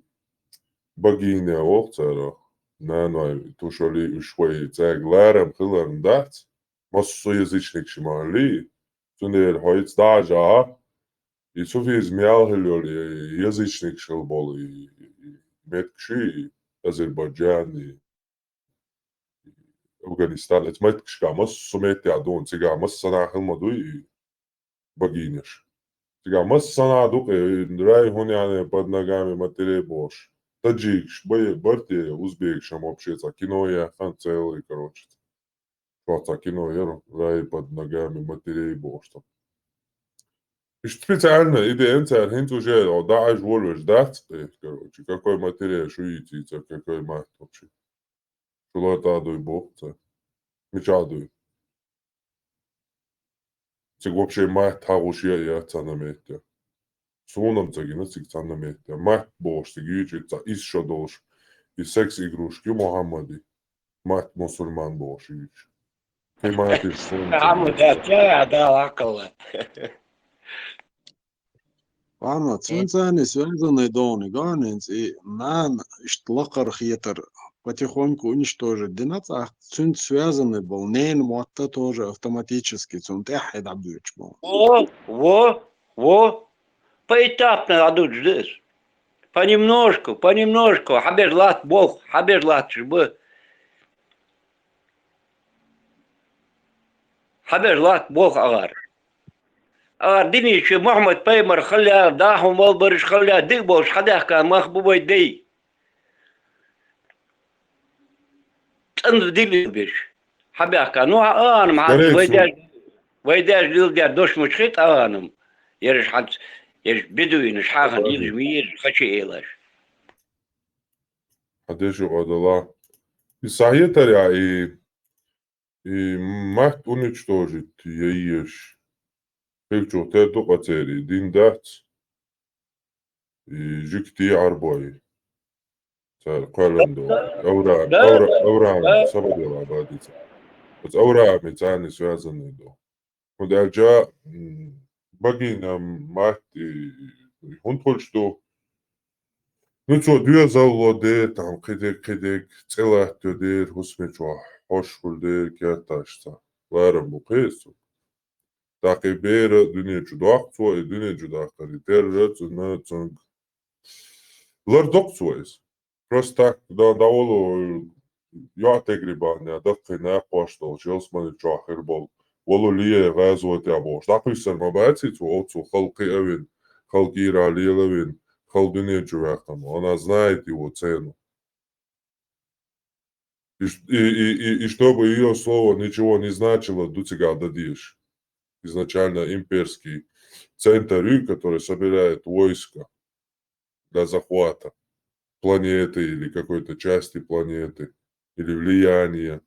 bagīne olcera nana tušali švai ceg lērem hilern dats. Masu jezičnik šimali. Tunder hoic daža. I sufiz mjalhiljoli jezičnik šilboli metkši Azerbaidžani. Afganistan, et mait kškamas sumetja don, cigamas sanahilmadu i bagīneš. Cigamas sanāduk, rai hunjane под ногами матерей бош. Таджикш, барте, узбекшам общеца, кино я хан целый, короче. Шоца кино я рай под ногами матерей бош. И специально, идея хинту же, да аж волвеш дать, короче, какой материал шуитица, какой мать вообще. Шулата дуй бог, мечадуй. Цик вообще мать тагушия я цанамете. Сунам цагина цик цанамете. Мать бош, цик ючица, из шодош. И секс игрушки Мухаммади. Мать мусульман бош юч. Ты мать из Ана цунцани связаны доны ганец и нан ishtlaqar хитр потихоньку уничтожить. Динацах цун связаны был, нейн муатта тоже автоматически цун тяхид абдуч был. Во. Поэтапно адут здесь. Понемножку. Хаберлат Бог, хаберлат жбы. Хаберлат Бог агар. ديني شو محمد بيمر خليها داحو مالبرش خليها ديبوش حدا كان مخبوبة دي أنت ديلي بيش حبيها كان نوع أنا مع ويداش ديل دير دوش مشخيط أنا يرش حد يرش بدوي نشحاخن يرش مير خشي إيلاش حدش يقعد الله صحيح ترى и махт уничтожить яеш. Пекчо те тоқацери дин дахт и жикти арбой. Цар қаландо Авраам сабадела бадица. Вот Авраам и цани связаны до. Удальджа багина махт и хунтхол что ну что две заводы там кедек цела тёдер хусмечо hoşgulde kâtaşsa. Varım bu kıysu. Takibera dünya cudakço e dünya cudakları terret na цунг. Лар докцоис. Просто так да оло я тегрибаня дакна поштол желсман чахербол. Воло лие газот я бош. Такыйсар мабацит оцу халкы эвин. Халки ралиелевин. Хал dünya cudактам. Она знает его цену. И чтобы ее слово ничего не значило, до тебя дадишь. Изначально имперский центр, который собирает войска для захвата планеты или какой-то части планеты, или влияния.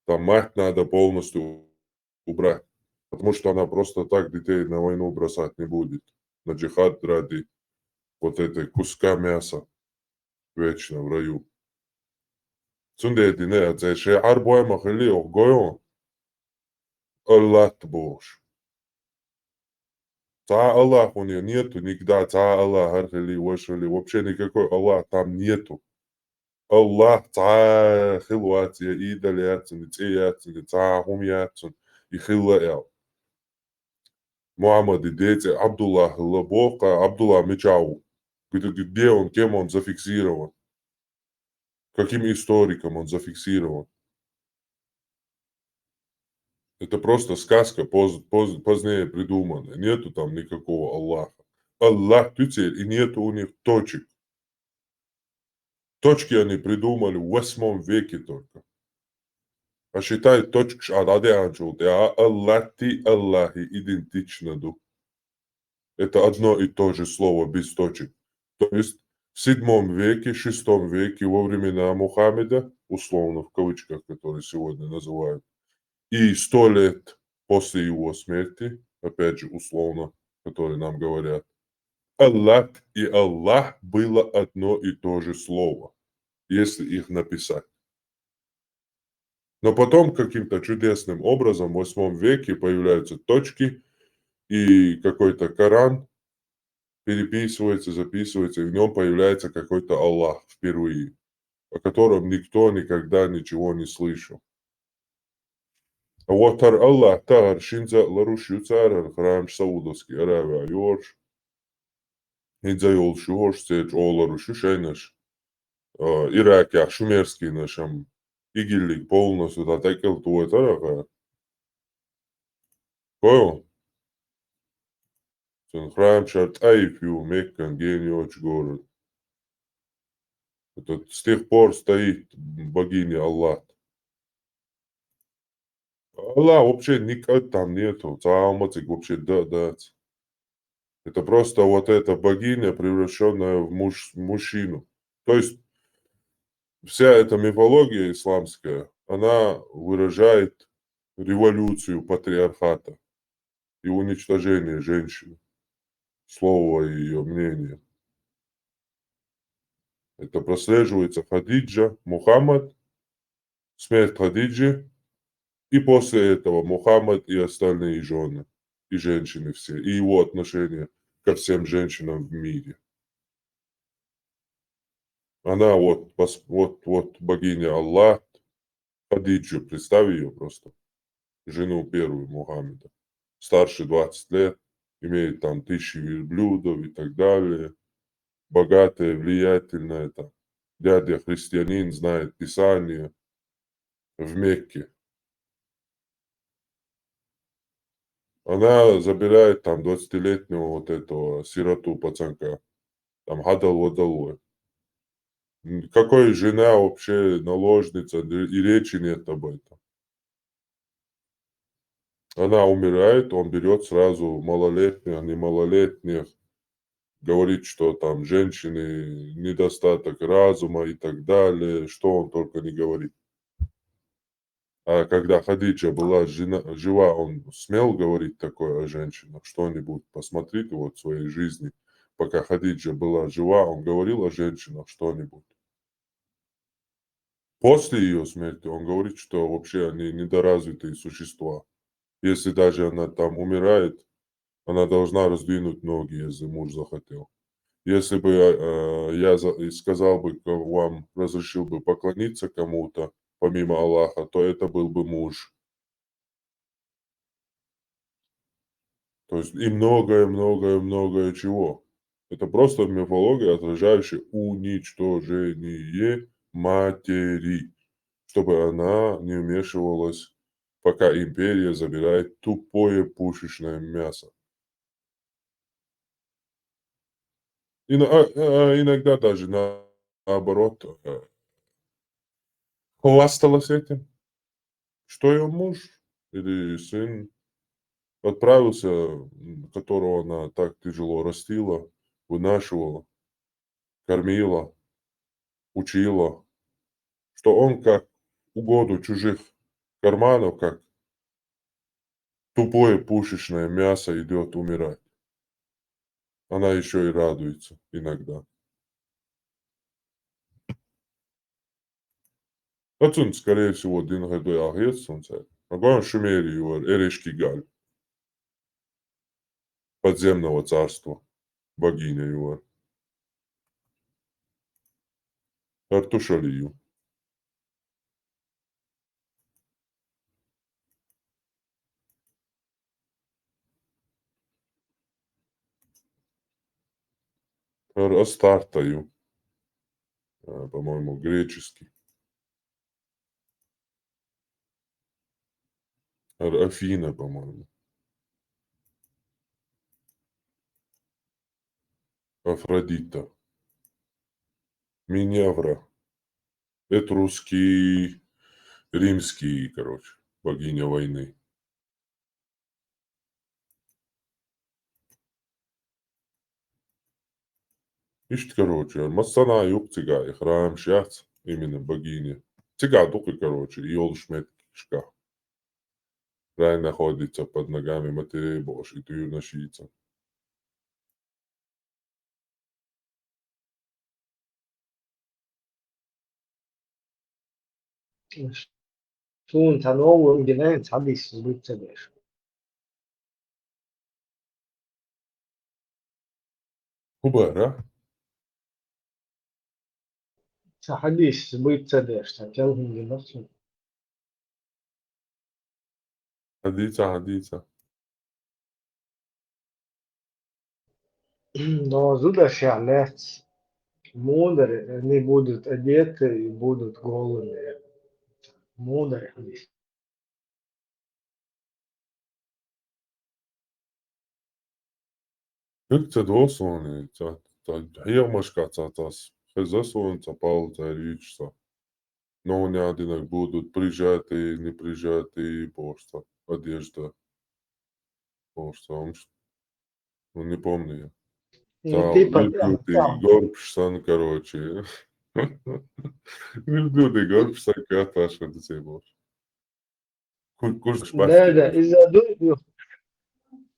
Там мать надо полностью убрать. Потому что она просто так детей на войну бросать не будет. На джихад ради вот этой куска мяса вечно в раю. Цундети не, це ще арбоема хили огойо. Аллах бош. Та Аллах у нее нету никогда. Та Аллах архили вошили. Вообще никакой Аллах там нету. Аллах та хилуатия, идаляцин, цеяцин, та хумяцин, и хилаэл. Мухаммад и дети, Абдуллах, Лабока, Абдуллах Мечау. Где он, кем он зафиксирован? Каким историком он зафиксирован? Это просто сказка, позднее придуманная. Нету там никакого Аллаха. Аллах тюцель, и нету у них точек. Точки они придумали в 8 веке только. А считай точки, Аллахи, Аллахи идентично. Это одно и то же слово без точек. То есть в 7 веке, 6 веке, во времена Мухаммеда, условно в кавычках, которые сегодня называют, и 100 лет после его смерти, опять же условно, которые нам говорят, Аллах и Аллах было одно и то же слово, если их написать. Но потом каким-то чудесным образом в 8 веке появляются точки, и какой-то Коран переписывается, записывается, и в нем появляется какой-то Аллах впервые, о котором никто никогда ничего не слышал. А вот Аллах, тар, шинза, ларушью царь, храм Саудовский, Аравия, Йорш, Идзайол, Шугош, Сеч, Оларушу, Шейнаш, Ираке, Шумерский нашем, Игиллик полностью, да, такел твой тараха. Понял? Храм Шарт Айфью, Меккан, Гениоч, город. Это с тех пор стоит богиня Аллах. Аллах вообще никак там нету. Цааматик вообще да. Это просто вот эта богиня, превращенная в мужчину. То есть вся эта мифология исламская, она выражает революцию патриархата и уничтожение женщины. Слово и ее мнение. Это прослеживается Хадиджа, Мухаммад, смерть Хадиджи, и после этого Мухаммад и остальные жены, и женщины все, и его отношение ко всем женщинам в мире. Она вот богиня Аллах, Хадиджу, представь ее просто, жену первую Мухаммеда, старше 20 лет, имеет там 1000 верблюдов и так далее, богатая, влиятельная, там, дядя христианин, знает Писание в Мекке. Она забирает там 20-летнего вот этого сироту пацанка. Там гадал-водалой. Какой жена вообще наложница, и речи нет об этом. Она умирает, он берет сразу малолетних, немалолетних, говорит, что там женщины недостаток разума и так далее, что он только не говорит. А когда Хадиджа была жива, он смел говорить такое о женщинах, что-нибудь. Посмотрите вот в своей жизни. Пока Хадиджа была жива, он говорил о женщинах что-нибудь. После ее смерти он говорит, что вообще они недоразвитые существа. Если даже она там умирает, она должна раздвинуть ноги, если муж захотел. Если бы я сказал бы вам, разрешил бы поклониться кому-то, помимо Аллаха, то это был бы муж. То есть и многое чего. Это просто мифология, отражающая уничтожение матери, чтобы она не вмешивалась, пока империя забирает тупое пушечное мясо. Иногда даже наоборот хвасталась этим, что ее муж или сын отправился, которого она так тяжело растила, вынашивала, кормила, учила, что он как угоду чужих карманов, как тупое пушечное мясо идет умирать. Она еще и радуется иногда. Отсюда, скорее всего, Дин Хэдуэ Агьец, он царь. Огонь Шумери, Эрешки Галь. Подземного царства. Богиня его. Артушалию. Астартаю. По-моему, греческий. Афина, по-моему. Афродита. Миневра. Этрусский, римский, короче, богиня войны. Ишь, короче, Массана Юк-Цыга, храм Шяц, именно богиня. Цыга только, короче, и Олшмет Кишка. Рай находится под ногами Матери Божьей, Тюрнашица. Soon تنوع جنان حديث بالتباشر Хубара? حديث بالتباشر تكلم بنفسه Хадица. Но зудошалец мудрые, они будут одеты и будут голыми. Мудрые хадис. Как це досвони, хірмашка цатас, хезасвонца палца річца. Но они одинак будут прижатые, не прижатые, просто одежда. Просто, ну не помню я. И Та ты Вильбютый Горбшсан, короче. Вильбютый Горбшсан, каташа, це боже. Курс да, да, из-за дури,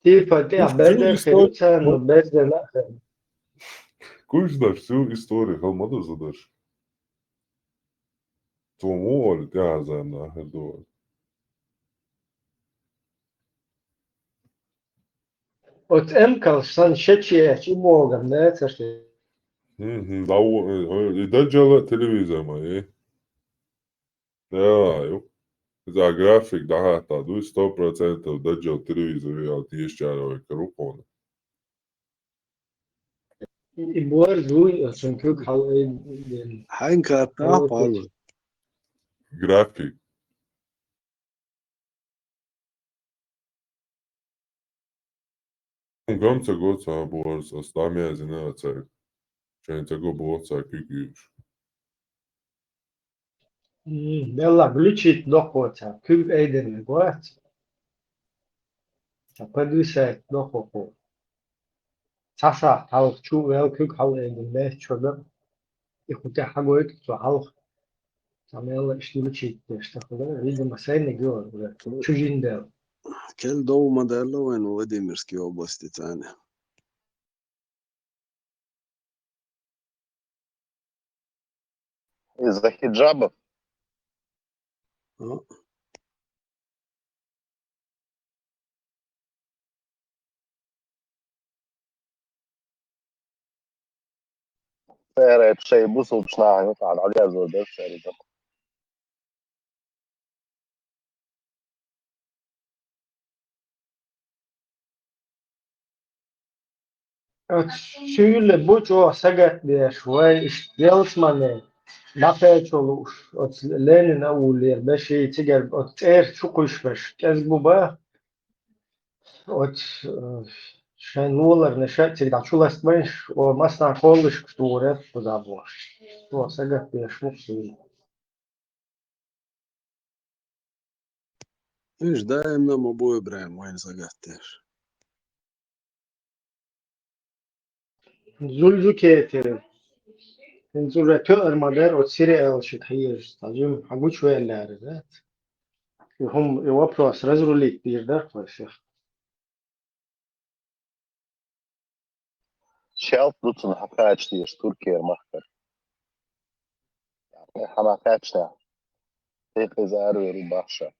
типа, ты обедер хилюцану, без денахен. Курс знаешь всю историю, Халмаду задашь. Твому оль, я за нахер думаю. От эмкал сан шечи богом, да, это что? И дajjala televizor mai, da, ju. Za grafik da tā, 100% dajjala televizor jau tiešķēroja, ka rupona. И бор дуй, çünkü Hangi ne yapalım? Grafik. Gamsa goca bors, a stamia zinācēja. Šeit tego borcā kikījuši. Bella glitchit dokoca, kül eydeni goat. Padüse dokoko. Sasa halk çu vel kük hal eydin be çoda. İkute hagoyt tu halk. Samela işte glitchit işte kadar. Vidim basayne gör. Çujinde. كل دوما دالوين ووديميرسكي области تاني. Из-за хиджабов? آه. Sērēt šeit busulpšnāju, tāda atjēzot bezsērība. Şöyle bu çoğu sagat diye şvay iştiyelsmanı. Napet oluş. Ot Lenin avulya beşi tiger ot çukuş beş. Kez bu ba ot şenlular neşet tigda çulastmayış o masna kolış kutore bu da bu. Bu sagat diye şmuksu. إيش دايما أبوي إبراهيم وين سقطتش. Zulcu keterim. Zulretü ermader ot siri elşit hayır. Tacım haguç ve elleri de. هم يوبرس رجل كبير ده شيخ. Šelt ducun hakačties Turkija mahkar. Hamakačnā. Tiek zēru ir baša.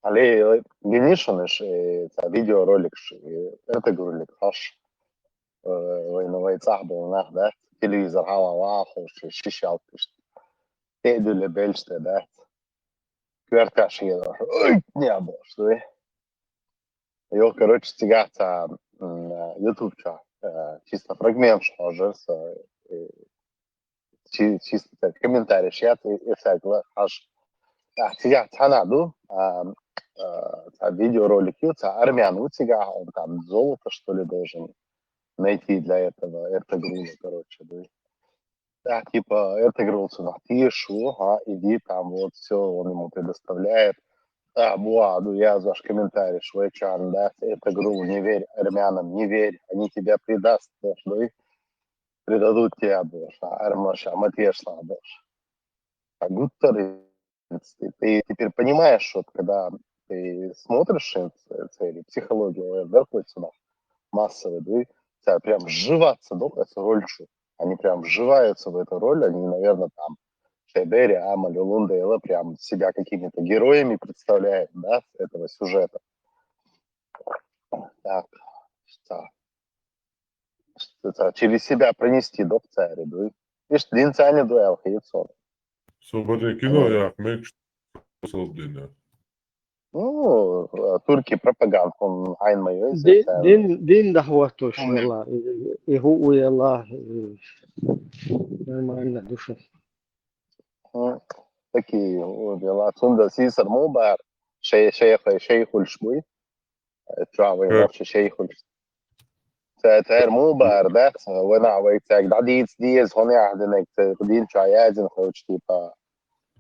عليه جنيشنش فيديو رولك خش وين صاحبه ناخده تلفزيون هوا واخش شيشه تقدر لبلش ده كوارتا شيء не было что его короче тягаться YouTube чисто фрагмент уже чисто комментарий шат и всякое аж тягаться надо видеоролик армян утяга он там золото что ли должен найти для этого эртегрула, короче, да. Да, типа эртегрулцу напишу, иди там вот все, он ему предоставляет. Буаду, я ваш комментарий, швейчан, да, эртегрул, не верь армянам, не верь, они тебя предаст, да, предадут тебя, да, армаша, матешна, да. А гуттер, ты теперь понимаешь, что когда ты смотришь цели, психологию, верховцев массовые, да, прям вживаться, да, эту роль, они прям вживаются в эту роль, они, наверное, там Шейбери, Амаль, Лундейла прям себя какими-то героями представляют, да, этого сюжета. Так, что через себя пронести до царя, да. Видишь, динцане дуэл, яйцо. Собаки кино, я мекш солдина. Ну, турки пропаганд, он айн мое. Din dahvatoş valla. İhu uyallah. Нормально душа. Такие дела. Сунда сисар мубар, шейхуль шмуй. Травы вообще шейхуль. تاير مubар, да, وانا ويتاك داديت ديز هوني عندك قدين شايازن خوش تيبا.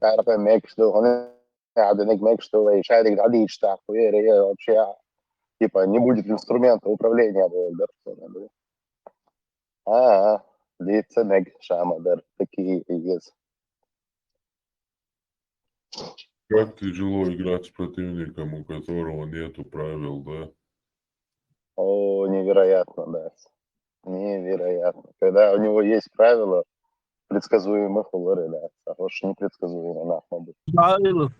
تعرف ميكشتو هوني عندك ميكشتو и шайдик дадит штат, вообще типа не будет инструмента управления, да. Длится мег шамадар, такие есть. Как тяжело играть с противником, у которого нету правил, да? О, невероятно, да. Невероятно. Когда у него есть правила предсказуемых улары, да. А уж непредсказуемо, нахуй. Правила.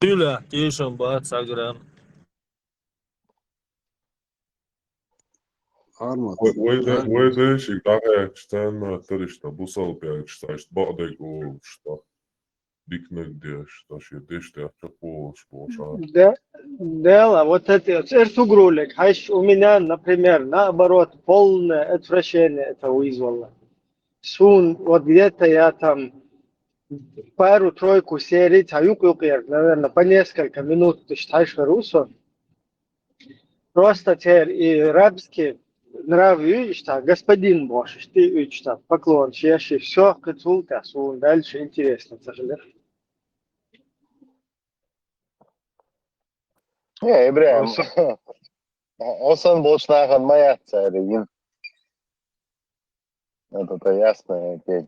Юля, тишин, бат, сагран. ويدش يقطعك شتان ترشتا بوصل بيك شتاش بعدك وشتا ديك نقديش تاشي ديش تحت بوش بوشان. Да, вот это, эртугрулик, хайш у меня, например, наоборот, полное отвращение это вызвало. Сун, вот где-то я там пару-тройку серий, наверное, по несколько минут ты читаешь русо, просто теперь и рабский нравы, что господин можешь, ты что, поклон, чеши, все, кацулка, сун, дальше интересно, к сожалению. Не, İbrahim, Olsa Osan Bolşnahan mayak царин. Это-то ясно, окей.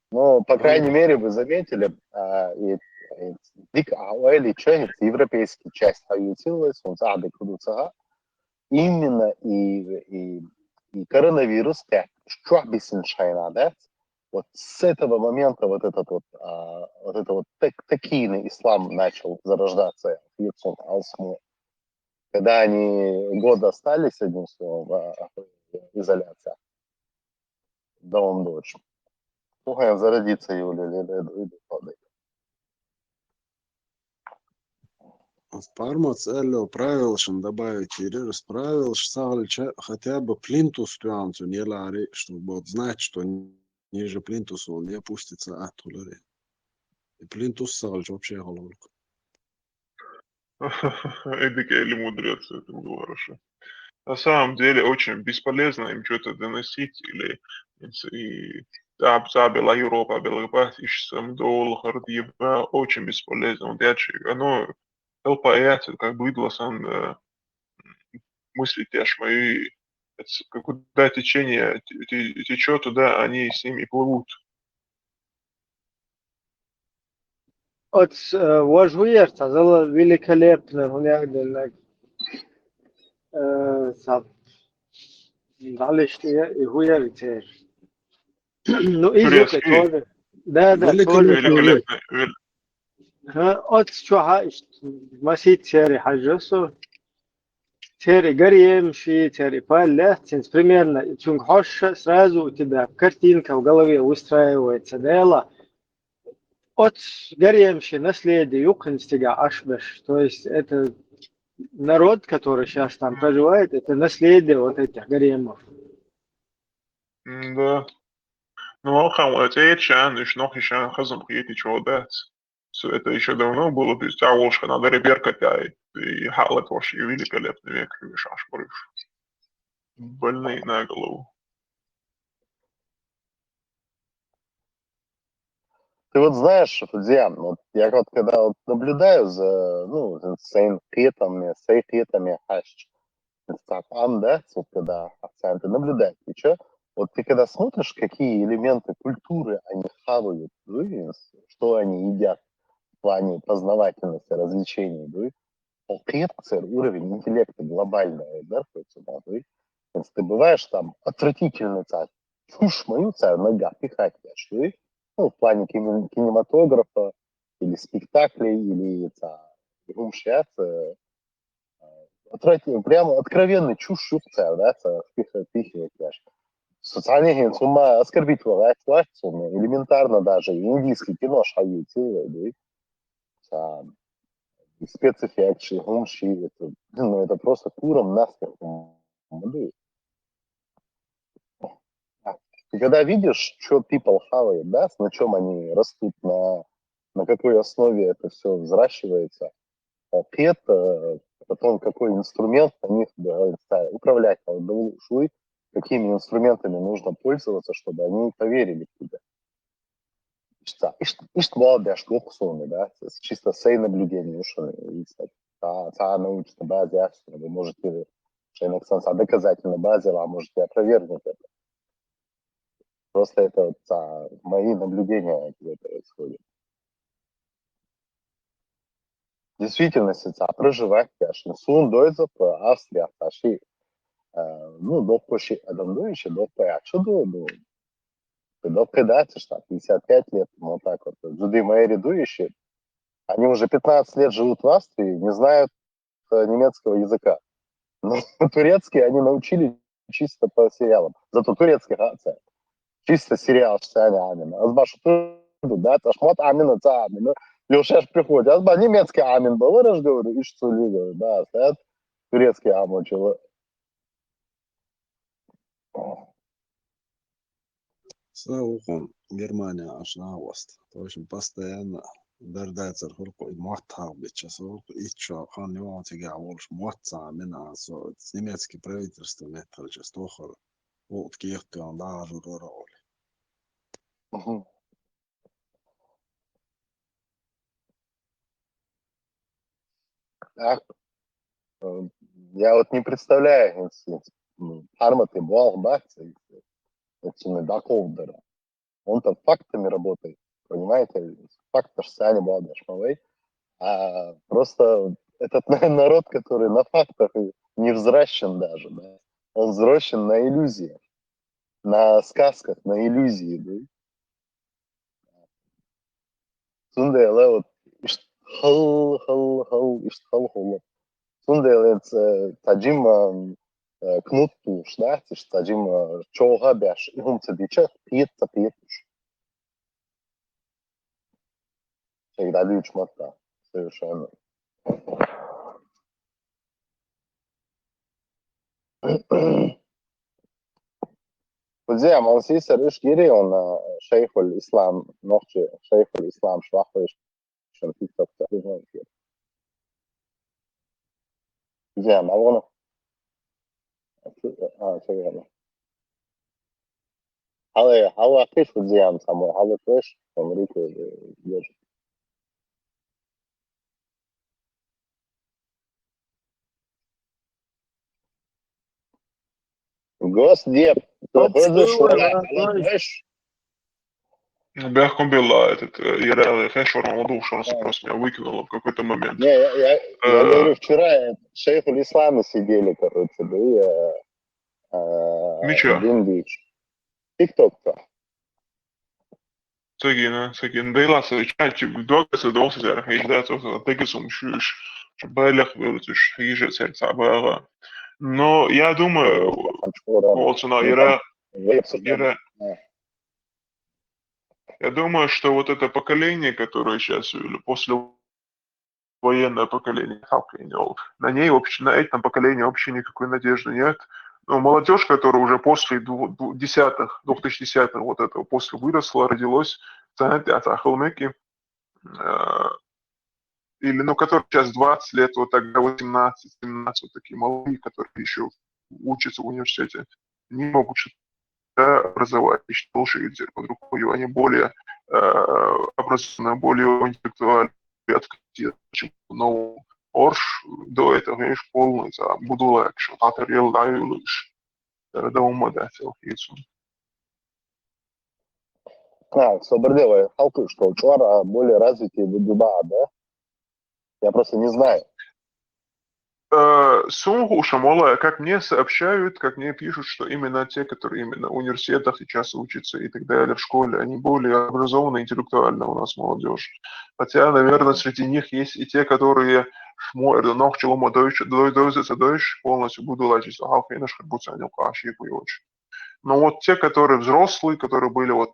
Ну, по крайней мере, вы заметили, Дик Ауэли Чехец, европейский часть аютилась, он зады кудуцага, именно и коронавирус, что бисеншайна, да? Вот с этого момента вот это вот такийный ислам начал зарождаться, когда они год остались, одним словом, изоляция, дом дочь. Слухай, зародиться Юля, В Пармац Элло правил, что добавить через правил, что хотя бы плинтус туанцу не лари, чтобы вот знать, что ниже плинтуса он не опустится от тулери. И плинтус сальч вообще головка. Эдик или мудрец, это было хорошо. На самом деле очень бесполезно им что-то доносить или и была Европа, была ищем доллар, очень бесполезно. Вот оно толпается, как быдло сам мысли тяж мои, куда течение течет, туда они с ними плывут. От вожуерца, зало великолепно, у меня Далее, и хуярите. Ну, и звук Турецкий, тоже. Да, тоже. великолепный. От что масит серии حاجة серии горем ши серии палятин примерно чунг хоша сразу у тебя картинка в голове выстраивается дело от горем ши наследие юкнстига ашбеш, то есть это народ, который сейчас там проживает, это наследие вот этих гаремов. Да. Ну, это noch ich хазам хиети чодат. Это еще давно было, то есть Алошка надо реберка и халат вообще великолепный век, шаш брыш. Больные на голову. Ты вот знаешь, Фудзиан, вот я вот когда вот наблюдаю за, ну, сейхетами, да, вот когда акценты наблюдать, и что, вот ты когда смотришь, какие элементы культуры они хавают, что они едят в плане познавательности, развлечений, уровень интеллекта глобальный, да, если ты бываешь там отвратительный царь, чушь мою царь нога пихать, ну, в плане кинематографа, или спектаклей, или прямо откровенный чушь царь, да, пихивать даже. Социальные генсума оскорбительного элементарно даже индийский кино шают, спецэффекты, гумши, это просто куром насколько. Ты когда видишь, что people хавает, да, на чем они растут, на какой основе это все взращивается, потом какой инструмент на них управлять, какими инструментами нужно пользоваться, чтобы они поверили в тебя. Да, чисто сей наблюдение, что научной базе, вы можете доказательной базе, а можете опровергнуть это. Просто это мои наблюдения, где происходит. В действительности, проживать, конечно, сун дойзов, Австрия, таши, ну, до поши адамдующий, до пэчу, до педати, что 55 лет, вот так вот. Джуды мои рядующие, они уже 15 лет живут в Австрии, не знают немецкого языка. Но турецкий они научили чисто по сериалам. Зато турецкий чисто сериал, что они амина. Азбашу да, ташмот амина, амина. Сейчас приходит, а немецкий амин был, я говорю, и что ли, говорю, да, стоят турецкий амин, чего. Саукон Германия ашна васт. То есть постоянно дождается хурку и муатха бичасу и чё хан не want to больше муатца мина so немецкий правительство метр часто хор вот кихты он даже роль. Я вот не представляю, арматы Буалбакцы, это Даковдера. Он там фактами работает, понимаете? Фактор Сани Балдашмовой. А просто этот народ, который на фактах не взращен даже, да? Он взращен на иллюзиях, на сказках, на иллюзии, да? Сондай вот хал сондай тажим кнутту шнахтиш тажим чоога бяш юмца бича пиетта пиеттуш. Всегда лючь матта. Совершенно. Подзем, он сисер иш гири, он шейхуль ислам, нохчи шейхуль ислам швахуиш, шен тикток тахлин хир. Подзем, алона. Шейхуль. Хала киш подзем, само хала киш, Америка держит. Госдеп, Бяхком была этот Ярел Хэшор, он душился, просто меня выкинуло в какой-то момент. Не, я говорю, вчера шейхуль ислама сидели, короче, да, и Ничего. Дин-Бич. Тик-ток-то. Цагин, Дейласа, чаще вдогасы досы, зар, хейдат, тегисум шуш, шабайлах вылетишь, хейжет сердца бага. Но я думаю, вот на я думаю, что вот это поколение, которое сейчас, или послевоенное поколение, на ней вообще, на этом поколении вообще никакой надежды нет. Но молодежь, которая уже после 2010-х, вот этого, после выросла, родилась, знаете, от Ахалмеки, или, ну, которые сейчас 20 лет, вот тогда 18-17, вот такие молодые, которые еще учатся в университете, не могут образовать, больше идет под рукой, они более образованные, более интеллектуальные, открытые, чем новому. Орш до этого, видишь, полный, буду легче, а ты реал даю лучше. Это умадатель, яйцо. Собордева, халку, что учора более развитые Дубаа, да? Я просто не знаю. Сунгу Шамола, как мне сообщают, как мне пишут, что именно те, которые именно в университетах сейчас учатся и так далее, в школе, они более образованы интеллектуально у нас молодежь. Хотя, наверное, среди них есть и те, которые полностью буду лечить, но вот те, которые взрослые, которые были вот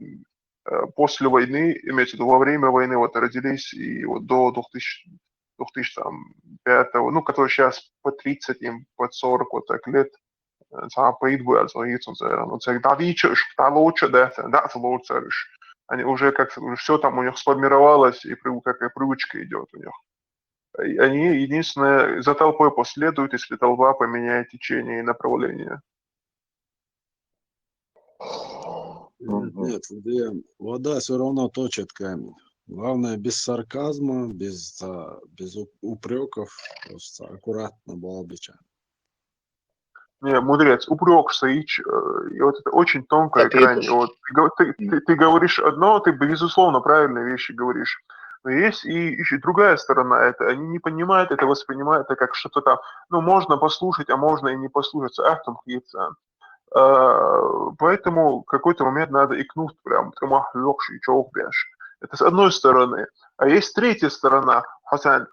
после войны, имеется в виду во время войны, вот родились и вот до 2005, ну, которые сейчас по 30, им под 40 вот так лет, они уже как уже все там у них сформировалось, и какая привычка идет у них. И они единственное за толпой последуют, если толпа поменяет течение и направление. Нет, вода все равно точит камень. Главное, без сарказма, без упреков, просто аккуратно балбича. Не, мудрец, упрек стоит, и вот это очень тонкая грань. Вот, ты говоришь одно, ты, безусловно, правильные вещи говоришь. Но есть и еще другая сторона. Это они не понимают это, воспринимают это как что-то там. Ну, можно послушать, а можно и не послушаться. Поэтому в какой-то момент надо икнуть прям, это с одной стороны. А есть третья сторона. Хасан,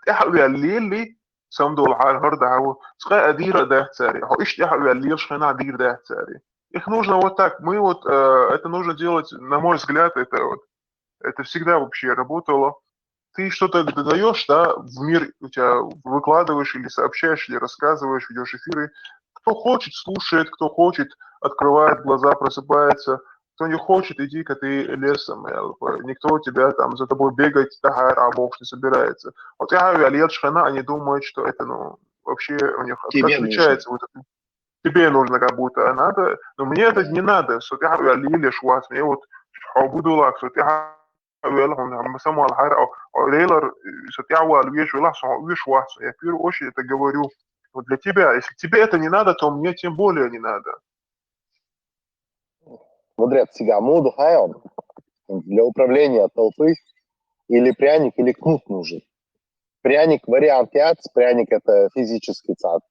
их нужно вот так. Мы вот, это нужно делать, на мой взгляд, это всегда вообще работало. ты что-то даешь, да, в мир, у тебя выкладываешь или сообщаешь, или рассказываешь, ведешь эфиры. Кто хочет, слушает, кто хочет, открывает глаза, просыпается. Кто не хочет, иди-ка ты лесом. Никто тебя там за тобой бегать, да, рабов не собирается. Вот я говорю, Алият Шхана, они думают, что это, ну, вообще у них Тебе нужно. отличается. Вот это. Тебе нужно как будто, а надо. Но мне это не надо. Что я говорю, Алият Швац, мне вот буду лак, что я لهم هم سموا على حرق او Рейлор сотява вещь вещь вас. Я в первую очередь это говорю вот для тебя. Если тебе это не надо, то мне тем более не надо. Мудрец сега моду хайон для управления толпы или пряник, или кнут нужен. Пряник вариант яц, пряник это физический цад,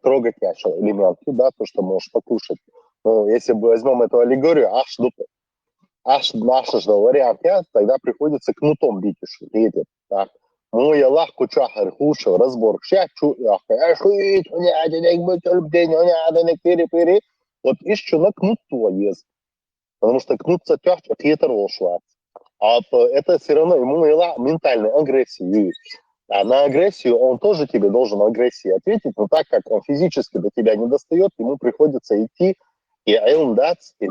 трогать начал элементы, да, то, что можешь покушать. Но если бы возьмем эту аллегорию, аш наша же вариант яц, тогда приходится кнутом бить уж. Так. Моя лахку чахар хушел, разбор щачу, ашуить, не быть день, не перепери. Вот еще на кнут есть. Потому что кнут цатях, это рошла. А это все равно ему ментальной агрессии. А на агрессию он тоже тебе должен агрессией ответить, но так как он физически до тебя не достает, ему приходится идти и дать, и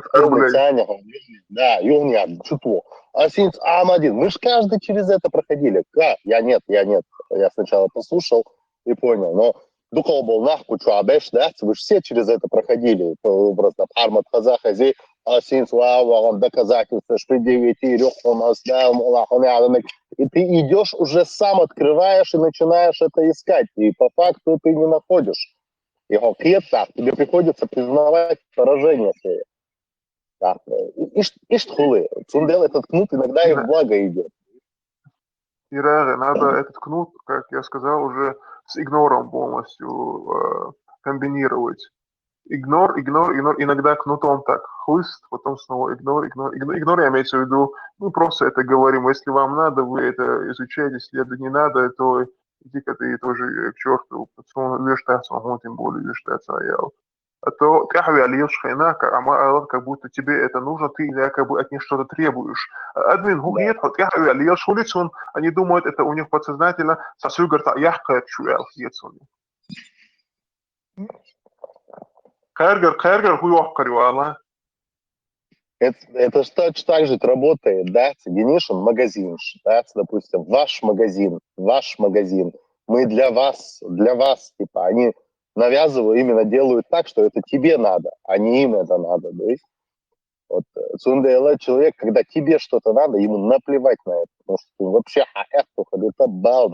да, юня, чутво. А синц Амадин, мы же каждый через это проходили. Я нет. Я сначала послушал и понял, но духов был нахуй, что абеш, да, вы же все через это проходили. Просто Армат Хазахази, синц вам доказательства, что предъявите, у нас, да, и ты идешь уже сам открываешь и начинаешь это искать, и по факту ты не находишь его клетка, тебе приходится признавать поражение свое. Так, и штхулы. Цундел этот кнут иногда и в благо идет. Ирары, надо этот кнут, как я сказал, уже с игнором полностью комбинировать. Игнор, иногда кнутом так, хлыст, потом снова игнор, я имеется в виду, мы просто это говорим, если вам надо, вы это изучаете, если это не надо, то иди-ка ты тоже к черту, тем более вештаться, а то тяхви алиеш хайна, как будто тебе это нужно, ты якобы от них что-то требуешь. Админ гугет, тяхви алиеш улицун, они думают, это у них подсознательно, сосугарта яхка чуял, Кайргар хуёв карюала. Это же точно так же работает, да, соединишь магазин, да, допустим, ваш магазин, мы для вас, типа, они навязывают, именно делают так, что это тебе надо, а не им это надо, да. Вот Цундела человек, когда тебе что-то надо, ему наплевать на это, потому что вообще это бал,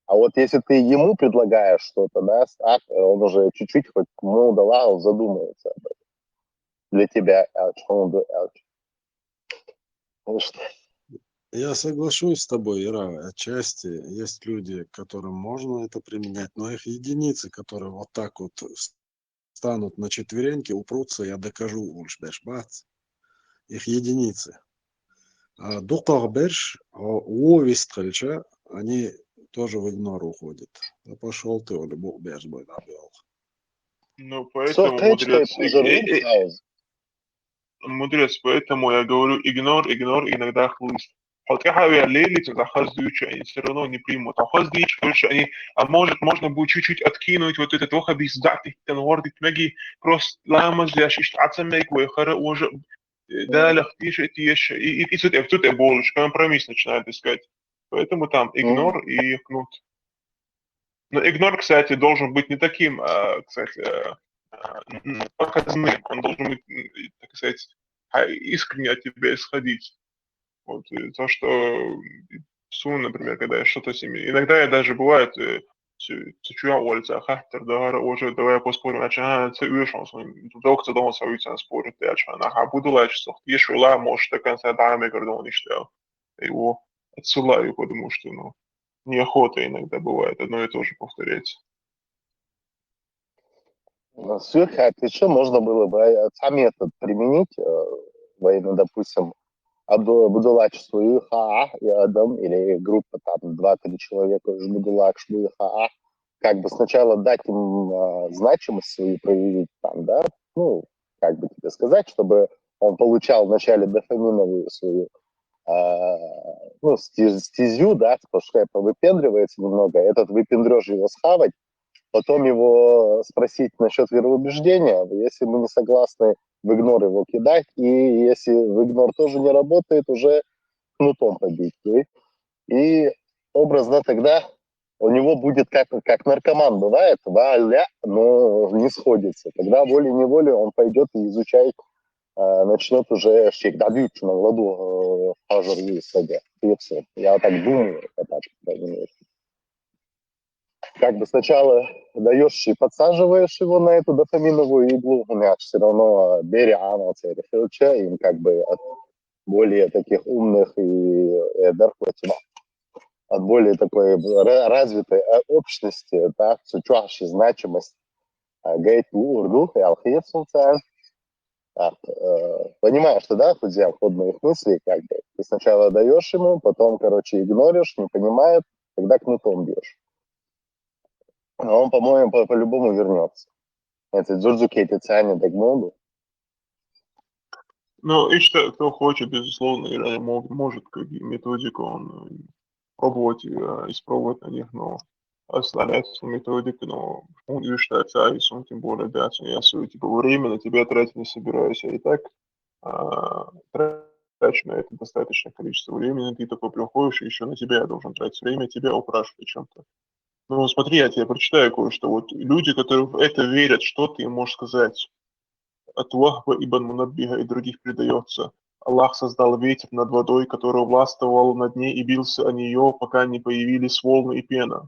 а вот если ты ему предлагаешь что-то, да, он уже чуть-чуть хоть мудала, он задумается об этом. Для тебя, Я соглашусь с тобой, Ира, отчасти есть люди, которым можно это применять, но их единицы, которые вот так вот станут на четвереньки, упрутся, я докажу, их единицы. А доктор Берш, Вистрельча, они тоже в игнор уходят. Да пошел ты, Оля, Бог Берш будет объял. Ну, поэтому, мудрец, поэтому я говорю, игнор, иногда хлыст. Хотя лелить за хаздуючи, они все равно не примут. А хаздуючи, больше они, а может, можно будет чуть-чуть откинуть вот этот ох обиздатый, ten вордит меги, просто ламаз ляшиш, ацамейк, вехара уже, далях, тише, и тут я больше, компромисс начинает искать. Поэтому там игнор и кнут. Но игнор, кстати, должен быть не таким, кстати, показным. Он должен быть, так сказать, искренне от тебя исходить. Вот, то, что Сун, например, когда я что-то с ними... Иногда я даже бывает, чуя улица, тогда уже давай поспорим, ты уешал, доктор дома совется спорит, а буду лечиться, еще ла, может, до конца даме гордон что его отсылаю, потому что, ну, неохота иногда бывает, одно и то же повторять. Сверху еще можно было бы сам метод применить во имя, допустим, будулачеству ИХА и Адам, или группа там 2-3 человека уже будулачеству ИХА, как бы сначала дать им значимость свою проявить там, да, ну, как бы тебе сказать, чтобы он получал вначале дофаминовую свою, ну, стезю, да, потому что повыпендривается немного, этот выпендрёж его схавать, потом его спросить насчет вероубеждения, если мы не согласны, в игнор его кидать, и если в игнор тоже не работает, уже кнутом побить. И образно тогда у него будет, как наркоман бывает, валя, но не сходится. Тогда волей-неволей он пойдет и изучает, начнет уже всегда бить на ладу хажер саде. И все. Я так думаю, это так, по крайней мере. Как бы сначала даешь и подсаживаешь его на эту дофаминовую иглу, у меня все равно беря им как бы от более таких умных и от более такой развитой общности, да, сучащей значимость гейт урду и алхейцунца. Понимаешь, что, да, Фудзия, ход моих мыслей, как бы, ты сначала даешь ему, потом, короче, игноришь, не понимает, тогда кнутом бьешь. Но он, по-моему, по-любому вернется. Это Дзурдзукейте Цани Дагмоду. Ну, и что, кто хочет, безусловно, или может, как и методику он пробовать, испробовать на них, но оставлять свою методику, но он и считается айсом, тем более, да, я свое, типа, время на тебя тратить не собираюсь, а и так трачу на это достаточное количество времени, ты такой приходишь, и еще на тебя я должен тратить время, тебя упрашивать о чем-то. Ну, смотри, я тебе прочитаю кое-что. Вот люди, которые в это верят, что ты им можешь сказать? От Вахба ибн Мунаббиха и других предается. Аллах создал ветер над водой, который властвовал над ней и бился о нее, пока не появились волны и пена.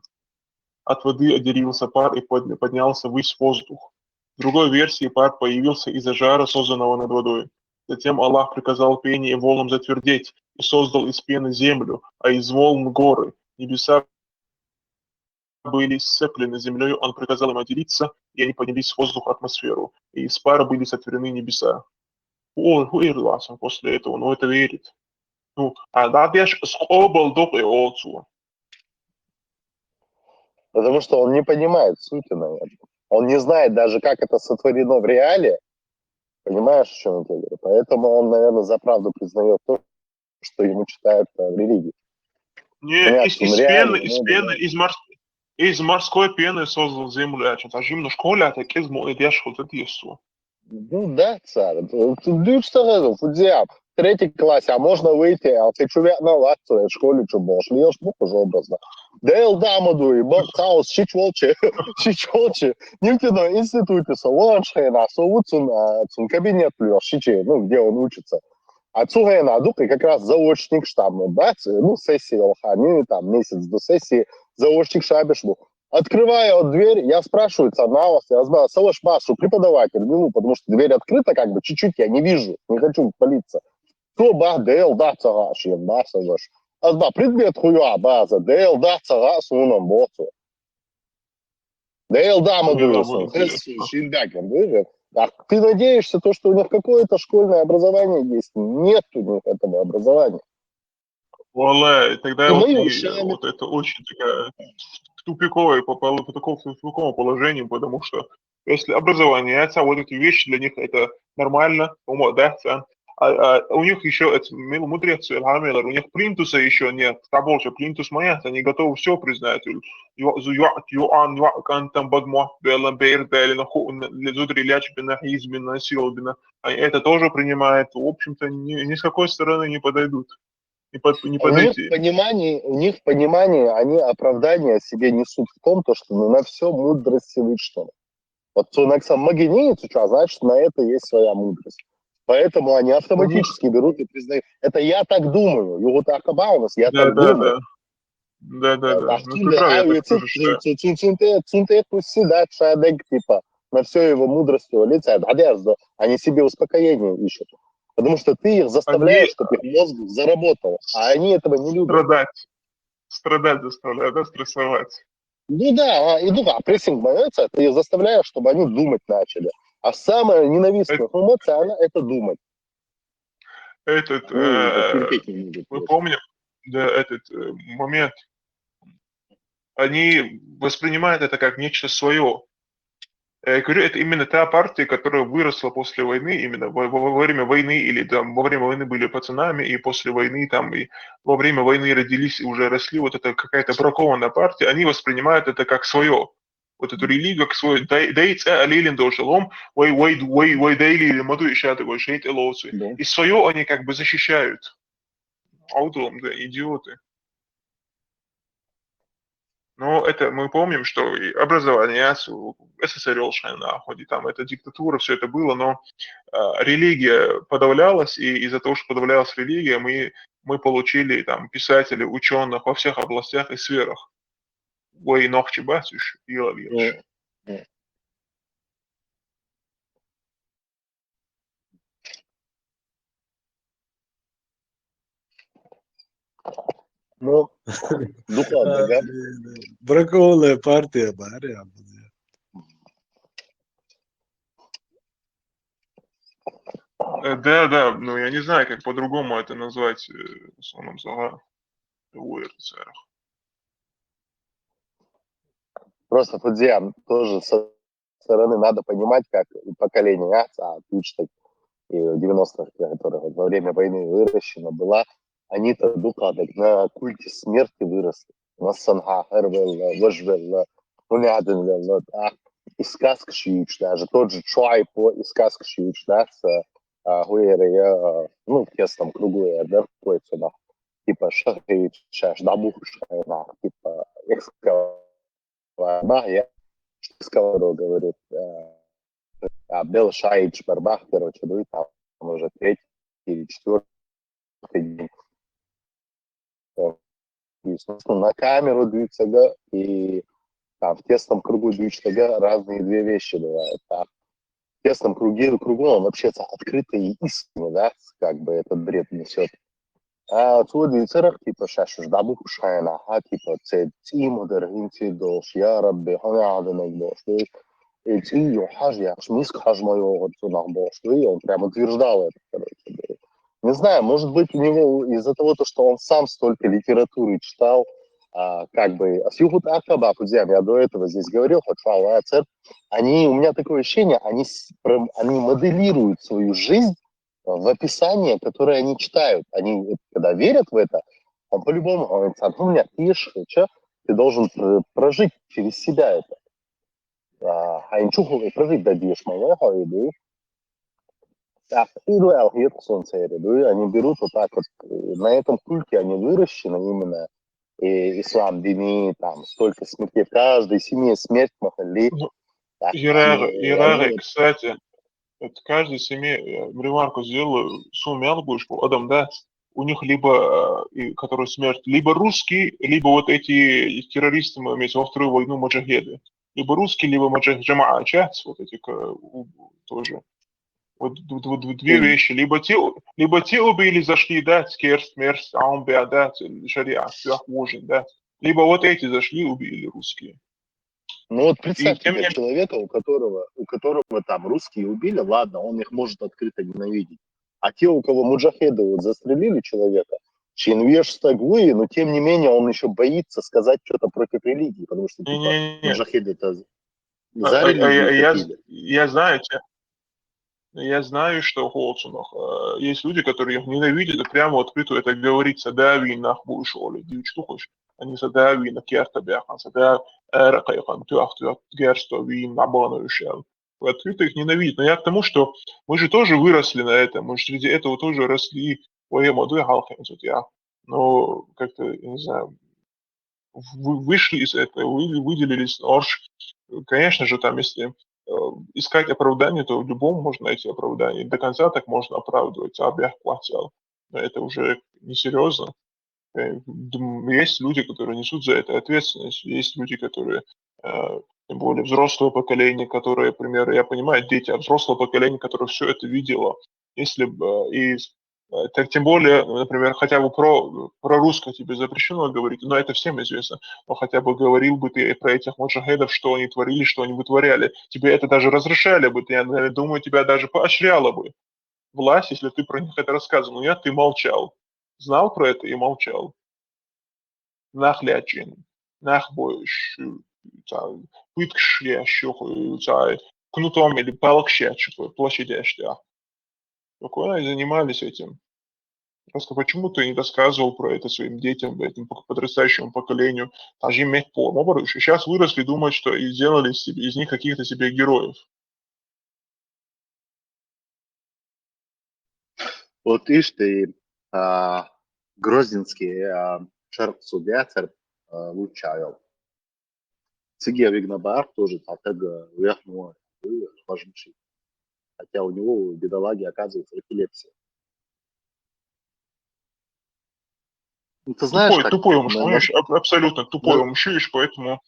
От воды отделился пар и поднялся ввысь воздух. В другой версии пар появился из-за жара, созданного над водой. Затем Аллах приказал пене и волнам затвердеть и создал из пены землю, а из волн горы. Небеса были сцеплены землей, он приказал им отделиться, и они поднялись в воздух атмосферу, и из пара были сотворены небеса. Хуирласом после этого, но это верит. Ну, а дадеш скобал и отцу. Потому что он не понимает сути, наверное. Он не знает даже, как это сотворено в реале. Понимаешь, о чем я говорю? Поэтому он, наверное, за правду признает то, что ему читают в религии. Не, из морской пены создал землю, а жимно школе, так из молодежь вот это есть. Ну да, царь. Ты что Фудзиап, в 3 классе, а можно выйти, а ты что виноват в своей школе, что можешь? Льешь бог уже образно. Дейл дамаду и бог хаос, щичволчи, не в кино институте, солоншхена, совуцун, кабинет льешь, щичи, ну, где он учится. А Цугэна Адука как раз заочник штабный, да, ну, сессия Алхани, там, месяц до сессии, заочник шабишлу. Открываю дверь, я спрашиваю цаналас, я знаю, Салаш Машу, преподаватель, ну, потому что дверь открыта, как бы, чуть-чуть я не вижу, не хочу палиться. Кто ба, дэл, да, цагаш, я ба, Салаш. Азба, предмет хуя, база, дэл, да, цагаш, уном, боцу. Дэл, да, мадуюсу, шиндакер, выжил. А ты надеешься, то, что у них какое-то школьное образование есть? Нет у них этого образования. Валай, тогда вот, вот это очень такая тупиковое попало в такому положению, потому что если образование, вот эти вещи для них это нормально, да, а у них еще это мудрецы, у них плинтуса еще нет, больше плинтус монет, они готовы все признать. Это тоже принимает, в общем-то, ни с какой стороны не подойдут. Не подойти. У них в понимании они оправдания себе несут в том, что ну, на все мудрость Всевышнего. Вот Цунаксам Магинеец, значит, на это есть своя мудрость. Поэтому они автоматически берут и признают. Это я так думаю. Его так обаунас, я так думаю. Да. Ну, ты прав, я так тоже считаю. Типа, на все его мудростью лица. Они себе успокоение ищут. Потому что ты их заставляешь, чтобы их мозг заработал. А они этого не любят. Страдать заставляют, да, стрессовать. Ну да, прессинг боится, ты их заставляешь, чтобы они думать начали. А самая ненавистная эмоция, это думать. Мы помним, да, этот момент, они воспринимают это как нечто свое. Я говорю, это именно та партия, которая выросла после войны, именно во время войны, или там во время войны были пацанами, и после войны там, и во время войны родились и уже росли, вот это какая-то бракованная партия, они воспринимают это как свое. Вот эту религию как свое. Дейца алилин дошелом, вай дейли маду ишаты вай шейт элоци. И свое они как бы защищают. Аудом, да, идиоты. Но это мы помним, что и образование СССР находи, там это диктатура, все это было, но религия подавлялась, и из-за того, что подавлялась религия, мы получили там писателей, ученых во всех областях и сферах. Ой, ногчи батюш, и ловишь. Ну, духовно, да? Бракованная партия, баря. Да, ну я не знаю, как по-другому это назвать в основном зала УРСР. Просто Фудзиан тоже со стороны надо понимать, как поколение Тучтек и 90-х, которая во время войны выращена была, они-то духовно на культе смерти выросли. Нассанха, Эрвелла, Вожвелла, Уняденвелла, из сказок шьюч, даже тот же Чуайпо из сказок шьюч, да, с Гуэрея, ну, в тесном кругу, да, на типа Шахрич, Шашдабуш, типа я Сковоро говорит, Бел Шайч Барбах, короче, ну и там уже третий или четвертый день. На камеру дуется, и там в тесном кругу дуется, разные две вещи бывают. Там в тесном кругу он вообще открыто и искренне, да, как бы этот бред несет. А отсюда и церах, типа, шашуш дабу пушайна, типа, модер долш, я рабби, ханяденек долш, и хажья, шмиск хажмою, вот долш, и он прям утверждал это, короче. Не знаю, может быть, у него из-за того, что он сам столько литературы читал, как бы, я до этого здесь говорил, они, у меня такое ощущение, они моделируют свою жизнь в описание, которое они читают. Они, когда верят в это, он по-любому говорит, у меня ты должен прожить через себя это. Прожить дадишь моего, они берут вот так вот, на этом культе они выращены именно, и ислам, дини, там, столько смертей, в каждой семье смерть, махали. Ирары, кстати, это каждой семье, ремарку сделаю, сумел будешь, Адам, да, у них либо, которые смерть, либо русские, либо вот эти террористы, мы имеем во Вторую войну маджахеды. Либо русские, либо маджахеджама ачац, вот эти тоже. Вот две вещи. Либо те убили, зашли, да, скерст, мерст, аумбеа, да, шариат, ужин, да. Либо вот эти зашли, убили русские. Ну вот представь себе человека, у которого там русские убили, ладно, он их может открыто ненавидеть. А те, у кого муджахеды вот застрелили человека, чинвеш стагуи, но тем не менее он еще боится сказать что-то против религии, потому что типа муджахеды-то за религию топили. Я знаю, что в Холцунах есть люди, которые их ненавидят, и прямо открыто это говорится, да, винах будешь, Оля, что хочешь. Они за вина керта бяхан, за эракайхан, тюах, герсто, вин, набану ушел. Открыто их ненавидят. Но я к тому, что мы же тоже выросли на этом, мы же среди этого тоже росли. Ой, молодой халхин, я. Но как-то, я не знаю, вышли из этого, выделились. Конечно же, там, если искать оправдание, то в любом можно найти оправдание. До конца так можно оправдывать, я платил. Но это уже несерьезно. Есть люди, которые несут за это ответственность, есть люди, которые, тем более взрослое поколение, которое, например, я понимаю, дети, а взрослое поколение, которое все это видело, если бы, так тем более, например, хотя бы про русское тебе запрещено говорить, но это всем известно, но хотя бы говорил бы ты про этих маджахедов, что они творили, что они вытворяли, тебе это даже разрешали бы, я думаю, тебя даже поощряла бы власть, если ты про них это рассказывал, но нет, ты молчал. Знал про это и молчал. Нахлячин, нахбойш, пыткш, кнутом или палкой, площадь, что спокойно занимались этим. Просто почему ты не рассказывал про это своим детям, этому подрастающему поколению? Сейчас выросли, думают, что и сделали из них каких-то себе героев. Вот видишь, ты грузинский шарп судья лучшая. Цигия Вигнабар тоже так уехал, хотя у него, у бедолаги, оказывается, эпилепсия. Ну, ты знаешь, Тупой умшуешь, абсолютно тупой умшуешь, поэтому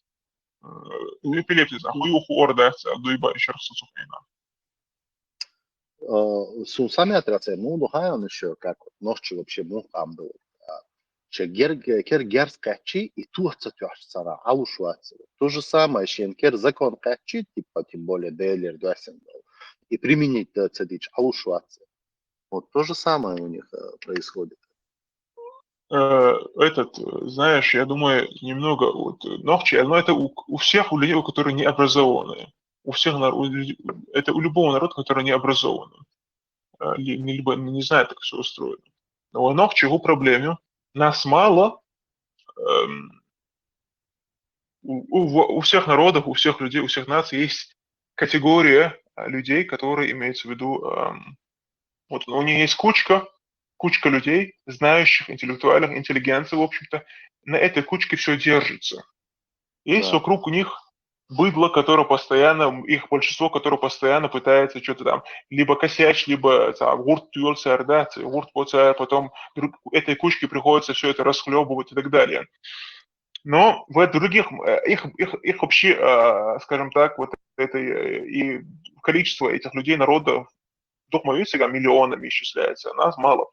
эпилепсия, хуюху орда, дуйба, еще раз сухайна. Сами отряды, ну, духай еще, как ночью вообще там был. Кер скачи и туаться тяжцара, алушуаться. То же самое, кер закон качи, типа, тем более дейлер дуасен был. И применить цедич, алушуаться. Вот то же самое у них происходит. Знаешь, я думаю, немного вот ногчи, но это у всех у людей, которые не образованные. У всех это у любого народа, который не образованный. Либо не знает, как все устроено. Но у ногчи его проблеме. Нас мало. У всех народов, у всех людей, у всех наций есть категория людей, которые имеются в виду. Вот у них есть кучка людей, знающих, интеллектуальных, интеллигенции, в общем-то. На этой кучке все держится. Есть вокруг у них быдло, которое постоянно, их большинство, которое постоянно пытается что-то там, либо косячь, либо гурт тюльцер, да, гурт поцар, потом этой кучке приходится все это расхлебывать и так далее. Но в других, их вообще, скажем так, вот это и количество этих людей, народов, думаю, всегда миллионами исчисляется, а нас мало.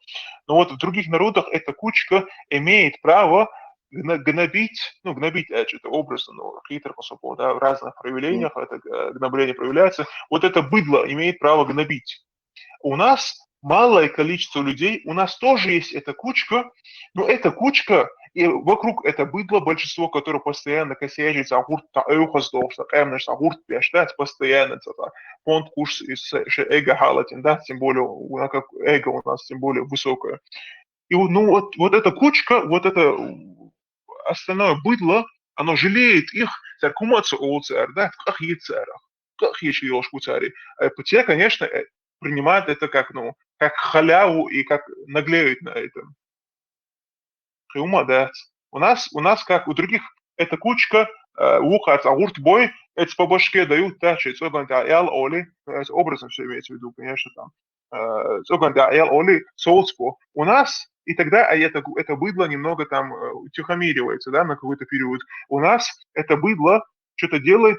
Но вот в других народах эта кучка имеет право гнобить, это образно, но хитро, да, в разных проявлениях это гнобление проявляется. Вот это быдло имеет право гнобить. У нас малое количество людей, у нас тоже есть эта кучка, но эта кучка, и вокруг это быдло, большинство, которое постоянно косячится, постоянно, фонд курс из эго халатин, да, тем более, как эго у нас тем более высокое. И вот эта кучка, вот это остальное быдло, оно жалеет их, царкумацию олцар, да, как яйцарах, как ешьёшку цари. Те, конечно, принимают это как халяву и как наглеют на этом. Да. У нас, как у других, эта кучка, ухац, агурт-бой, это по башке дают, да, что это оли, образом все имеется в виду, конечно, там. Оли, соцпо. У нас, и тогда это быдло немного там утихомиривается, да, на какой-то период. У нас это быдло что-то делает,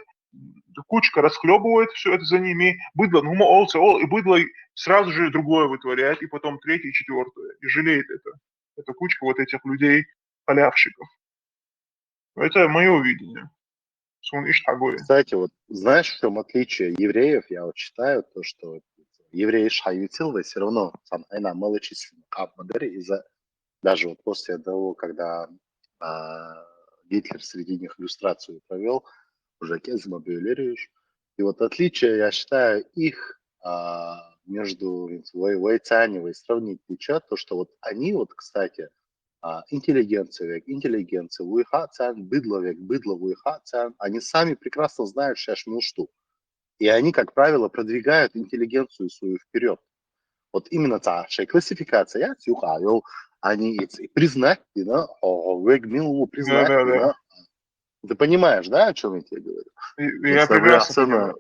кучка расхлебывает все это за ними, быдло, и быдло сразу же другое вытворяет, и потом третье, и четвертое, и жалеет это. Это кучка вот этих людей, халявщиков. Это мое видение. Кстати, вот знаешь, в чем отличие евреев, я вот считаю, то, что евреи шаюцилы все равно она малочисленна, из-за даже вот после того, когда Гитлер среди них иллюстрацию провел, уже Кезма Бюллеревич, и вот отличие, я считаю, их между Войцаневой сравнить плеча, то, что вот они вот, кстати, интеллигенция, вуйхацан, быдло, вуйхацан, они сами прекрасно знают шашмушту. И они, как правило, продвигают интеллигенцию свою вперед. Вот именно та классификация, они признать, признать, да. Ты понимаешь, да, о чем я тебе говорю? Я прекрасно понимаю.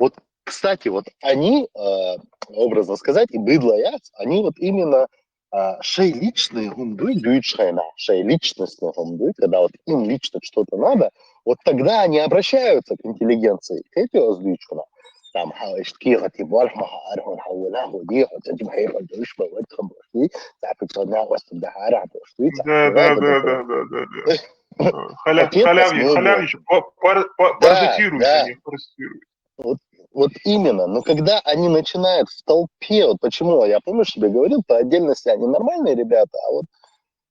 Вот, кстати, вот они, образно сказать, и быдлояц, они вот именно личные гумбы дают шайна, личностные гумбы, когда вот им лично что-то надо, вот тогда они обращаются к интеллигенции. Эти озвучено. Там, халявничь, паразитируют. Вот именно, но когда они начинают в толпе, вот почему, я помню, что я говорил, по отдельности они нормальные ребята, а вот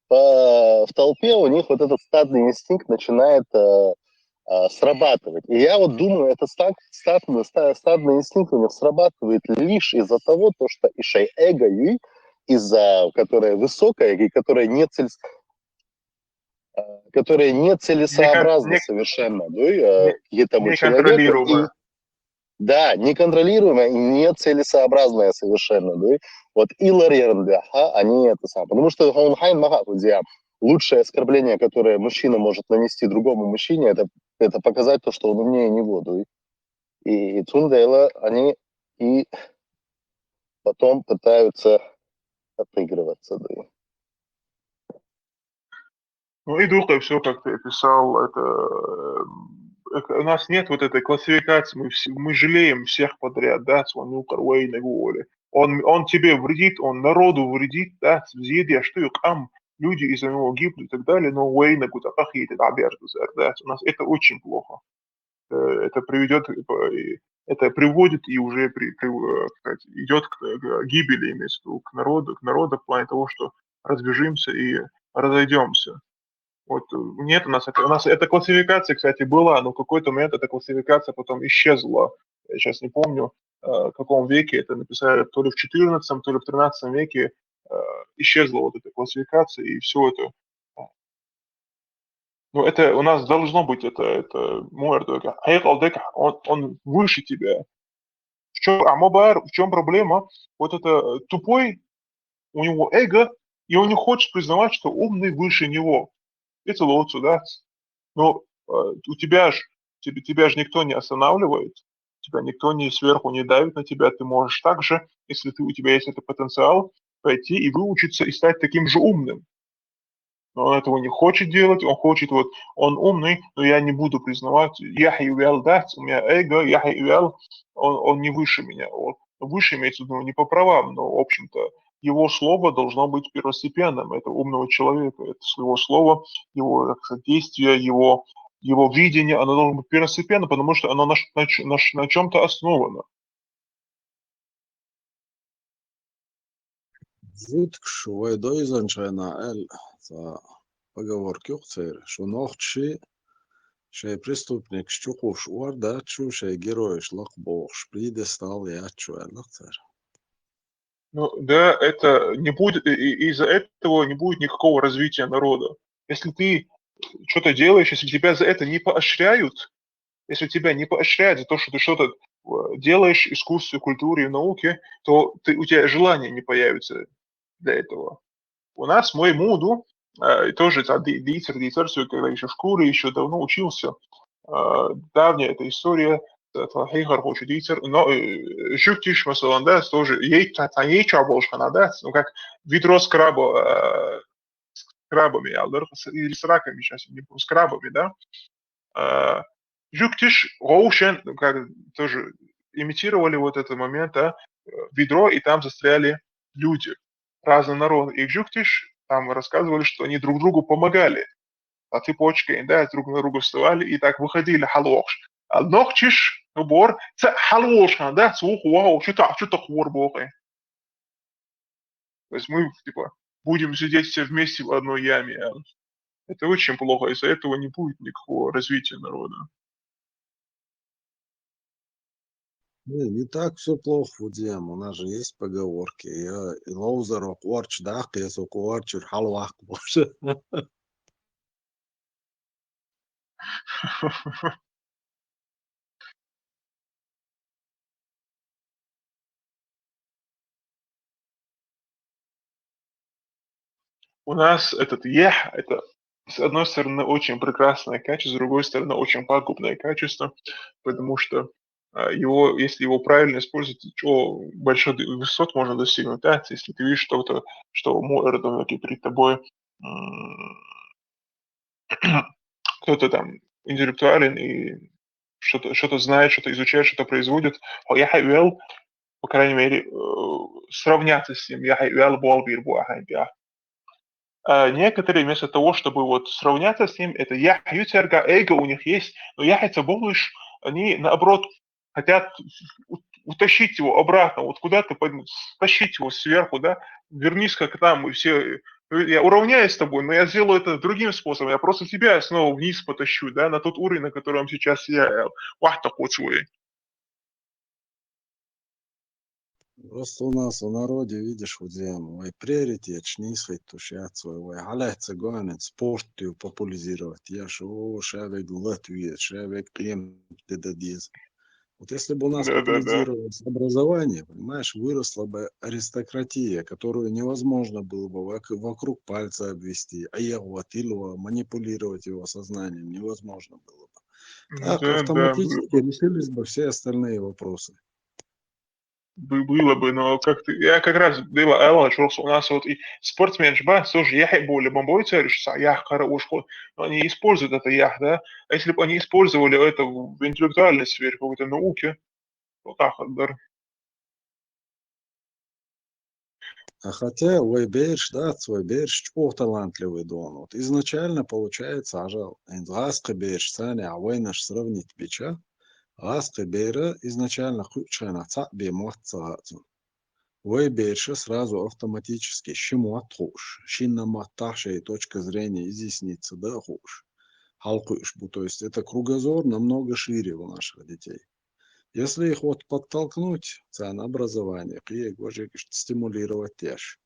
в толпе у них вот этот стадный инстинкт начинает срабатывать. И я вот думаю, это стадный инстинкт у них срабатывает лишь из-за того, то, что ишай эго, из-за которая высокая и которая нецелесообразна совершенно, да, этому человеку. И, да, неконтролируемая и нецелесообразная совершенно, да. Вот они это самое. Потому что лучшее оскорбление, которое мужчина может нанести другому мужчине, это показать то, что он умнее него, да. И Тундела они и потом пытаются отыгрываться, да. Ну и духа, все, как ты описал, у нас нет вот этой классификации, мы жалеем всех подряд, да, свою карвейной воли. Он тебе вредит, он народу вредит, да, съедешь ты, люди из-за него гибнут и так далее, но Уэйна Гутапах едет, да, у нас это очень плохо. Это приводит и уже идет к гибели, имеется в виду, к народу в плане того, что разбежимся и разойдемся. Вот нет у нас эта классификация, кстати, была, но в какой-то момент эта классификация потом исчезла. Я сейчас не помню, в каком веке это написали, то ли в 14, то ли в 13 веке исчезла вот эта классификация, и все это. Ну, это у нас должно быть, это Муэрдога. Он выше тебя. В чем проблема? Вот это тупой, у него эго, и он не хочет признавать, что умный выше него. Это лучше, да? Но тебя же никто не останавливает, тебя никто сверху не давит на тебя, ты можешь также, если у тебя есть этот потенциал, пойти и выучиться и стать таким же умным. Но он этого не хочет делать, он умный, но я не буду признавать, у меня эго, он не выше меня. Выше имеется в виду не по правам, но, в общем-то, его слово должно быть первостепенным, это умного человека, это его слово, его, так сказать, действие, его видение, оно должно быть первостепенно, потому что оно на чем-то основано. Жутко, что до изначально поговорки уцер, что ночи, что преступник щукуш уарда, что герой шлак бог, предостал я чуэлахтер. Ну да, это не будет, из-за этого не будет никакого развития народа. Если ты что-то делаешь, если тебя за это не поощряют, если тебя не поощряют за то, что ты что-то делаешь в искусстве, культуре и науке, то у тебя желания не появится для этого. У нас мой муду, тоже дицер, когда еще в школе, еще давно учился, давняя эта история, Хейхар хочет дицер, но Жуктиш Масаландас тоже, ей чаболшхана, да, ну как ведро с крабами, или с раками, сейчас не помню, с крабами, да. Жуктиш, Роушен, как тоже имитировали вот этот момент, ведро, и там застряли люди, разные народы. И Жуктиш там рассказывали, что они друг другу помогали. По цепочке, да, друг на друга вставали и так выходили халуокш. А нохчиш, убор, халуошхан, да, слух, вау, что-то хвор богой. То есть мы, типа, будем сидеть все вместе в одной яме. Это очень плохо, из-за этого не будет никакого развития народа. Не так все плохо, Вадим. У нас же есть поговорки. Я лоузерок уарч дах, если уарчер халвах больше. У нас этот ех, это с одной стороны очень прекрасное качество, с другой стороны очень пагубное качество, потому что если его правильно использовать, то большой высот можно достигнуть. Да? Если ты видишь что-то, что перед тобой кто-то там интеллектуален и что-то знает, что-то изучает, что-то производит, я хотел, по крайней мере, сравняться с ним. Я хотел некоторые вместо того, чтобы вот сравняться с ним, это яхюцерга, эго у них есть, но яхайца болыш, они наоборот хотят утащить его обратно, вот куда-то тащить его сверху, да, вернись как там, мы все Я уравняюсь с тобой, но я сделаю это другим способом. Я просто тебя снова вниз потащу, да, на тот уровень, на котором сейчас я. Вахта хочешь. Просто у нас в народе, видишь, вот ой, приоритет, шнисхай тушят свой, ой, галять гонит, спорт популяризировать. Я шо, шавек Латвия, шавек клем, дедадиз. Вот если бы у нас Да-да-да. популяризировалось образование, понимаешь, выросла бы аристократия, которую невозможно было бы вокруг пальца обвести, а его отилова, манипулировать его сознанием невозможно было бы. Так Да-да, автоматически решились бы все остальные вопросы. было бы, но как-то я как раз было أول что у нас вот и спортсменшба тоже يحبوا لما بويتر ях хорош, но они используют это ях, да. А если бы они использовали это в интеллектуальной сфере, в какой-то науке, вот так вот, да. А хотя Вейберш, да, Вейберш чпох талантливый дон. Вот изначально получается, ажал, Гаска Берш, Сани, Авойнаш сравнить бича, Гаска Бера изначально хучана ца бемуатца. Вейберша сразу автоматически щемуат хуш, шиннаматташей точка зрения изъяснится, да, хуш. Халкуш, то есть это кругозор намного шире у наших детей. Если их вот подтолкнуть, на образование, стимулировать теж.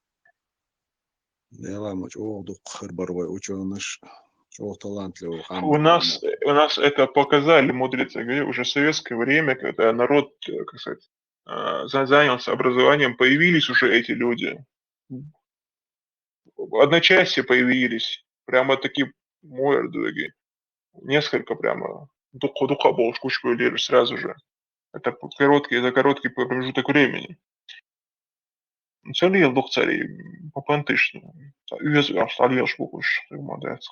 Делаем дух хербаровой ученыш, чего талантливый У хамбар. нас, у нас это показали мудрецы, говорю, уже в советское время, когда народ, как сказать, занялся образованием, появились уже эти люди. В одночасье появились, прямо такие морды, несколько прямо, духа болшкучку лежишь сразу же. Это короткий промежуток времени. Царил дух царей, попантышно. Альешь букуш, молодец.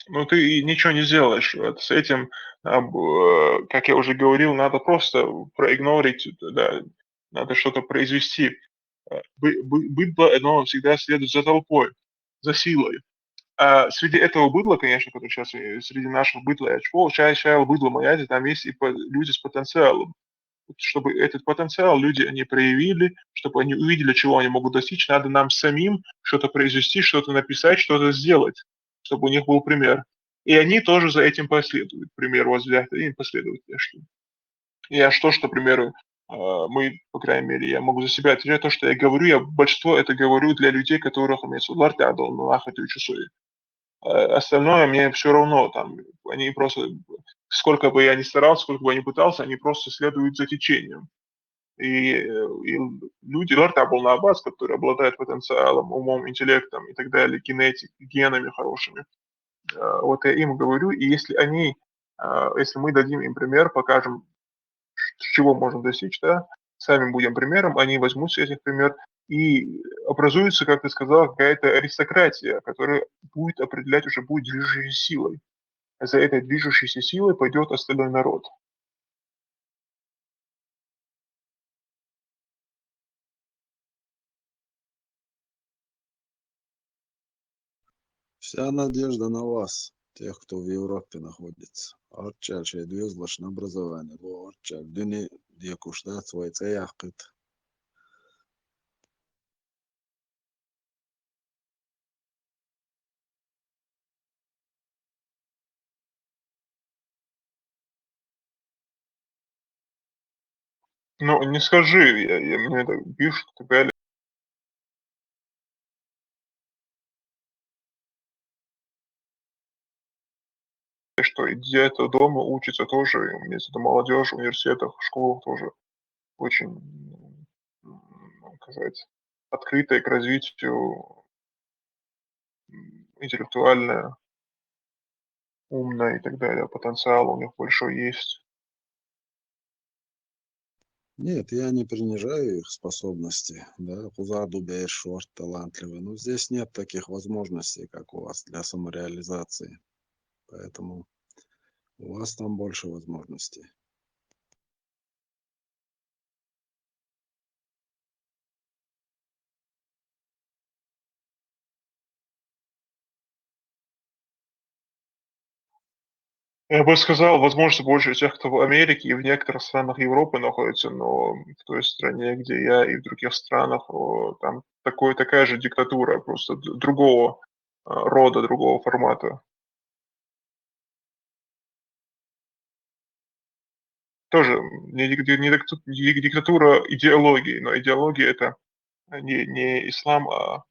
Ну, ты ничего не сделаешь. Вот с этим, как я уже говорил, надо просто проигнорить, да, надо что-то произвести. Быдло, оно всегда следует за толпой, за силой. А среди этого быдла, конечно, который сейчас среди наших быдла и очков, чаще быдло моя, там есть и люди с потенциалом. Вот чтобы этот потенциал люди они проявили, чтобы они увидели, чего они могут достичь, надо нам самим что-то произвести, что-то написать, что-то сделать, чтобы у них был пример. И они тоже за этим последуют. Пример возле и последуют. Я что, к примеру, мы, по крайней мере, я могу за себя отвечать, то, что я говорю, я большинство это говорю для людей, которых имеется лартядол, нахотю часуи. Остальное мне все равно, там, они просто, сколько бы я ни старался, сколько бы я ни пытался, они просто следуют за течением. И люди, Лартабл Набас, которые обладают потенциалом, умом, интеллектом и так далее, генетикой, генами хорошими, вот я им говорю, и если мы дадим им пример, покажем, чего можно достичь, да, сами будем примером, они возьмут с этих пример, и образуется, как ты сказал, какая-то аристократия, которая будет определять, уже будет движущей силой. А за этой движущейся силой пойдет остальной народ. Вся надежда на вас, тех, кто в Европе находится. Арчаль, двезлаш на образование. Арчаль, дыни, декуш, да, свой цеяхкет. Ну, не скажи, мне это пишут и так далее, что и где-то дома учатся тоже, имеется в виду молодежь в университетах, в школах тоже очень, как сказать, открытая к развитию, интеллектуальная, умная и так далее. Потенциал у них большой есть. Нет, я не принижаю их способности, да, Кузаду Бейшорт талантливый, но здесь нет таких возможностей, как у вас для самореализации, поэтому у вас там больше возможностей. Я бы сказал, возможно, больше тех, кто в Америке и в некоторых странах Европы находится, но в той стране, где я, и в других странах, там такая же диктатура, просто другого рода, другого формата. Тоже не диктатура идеологии, но идеология это не ислам, а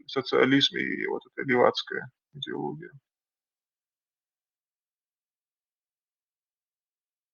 социализм и вот эта левацкая идеология.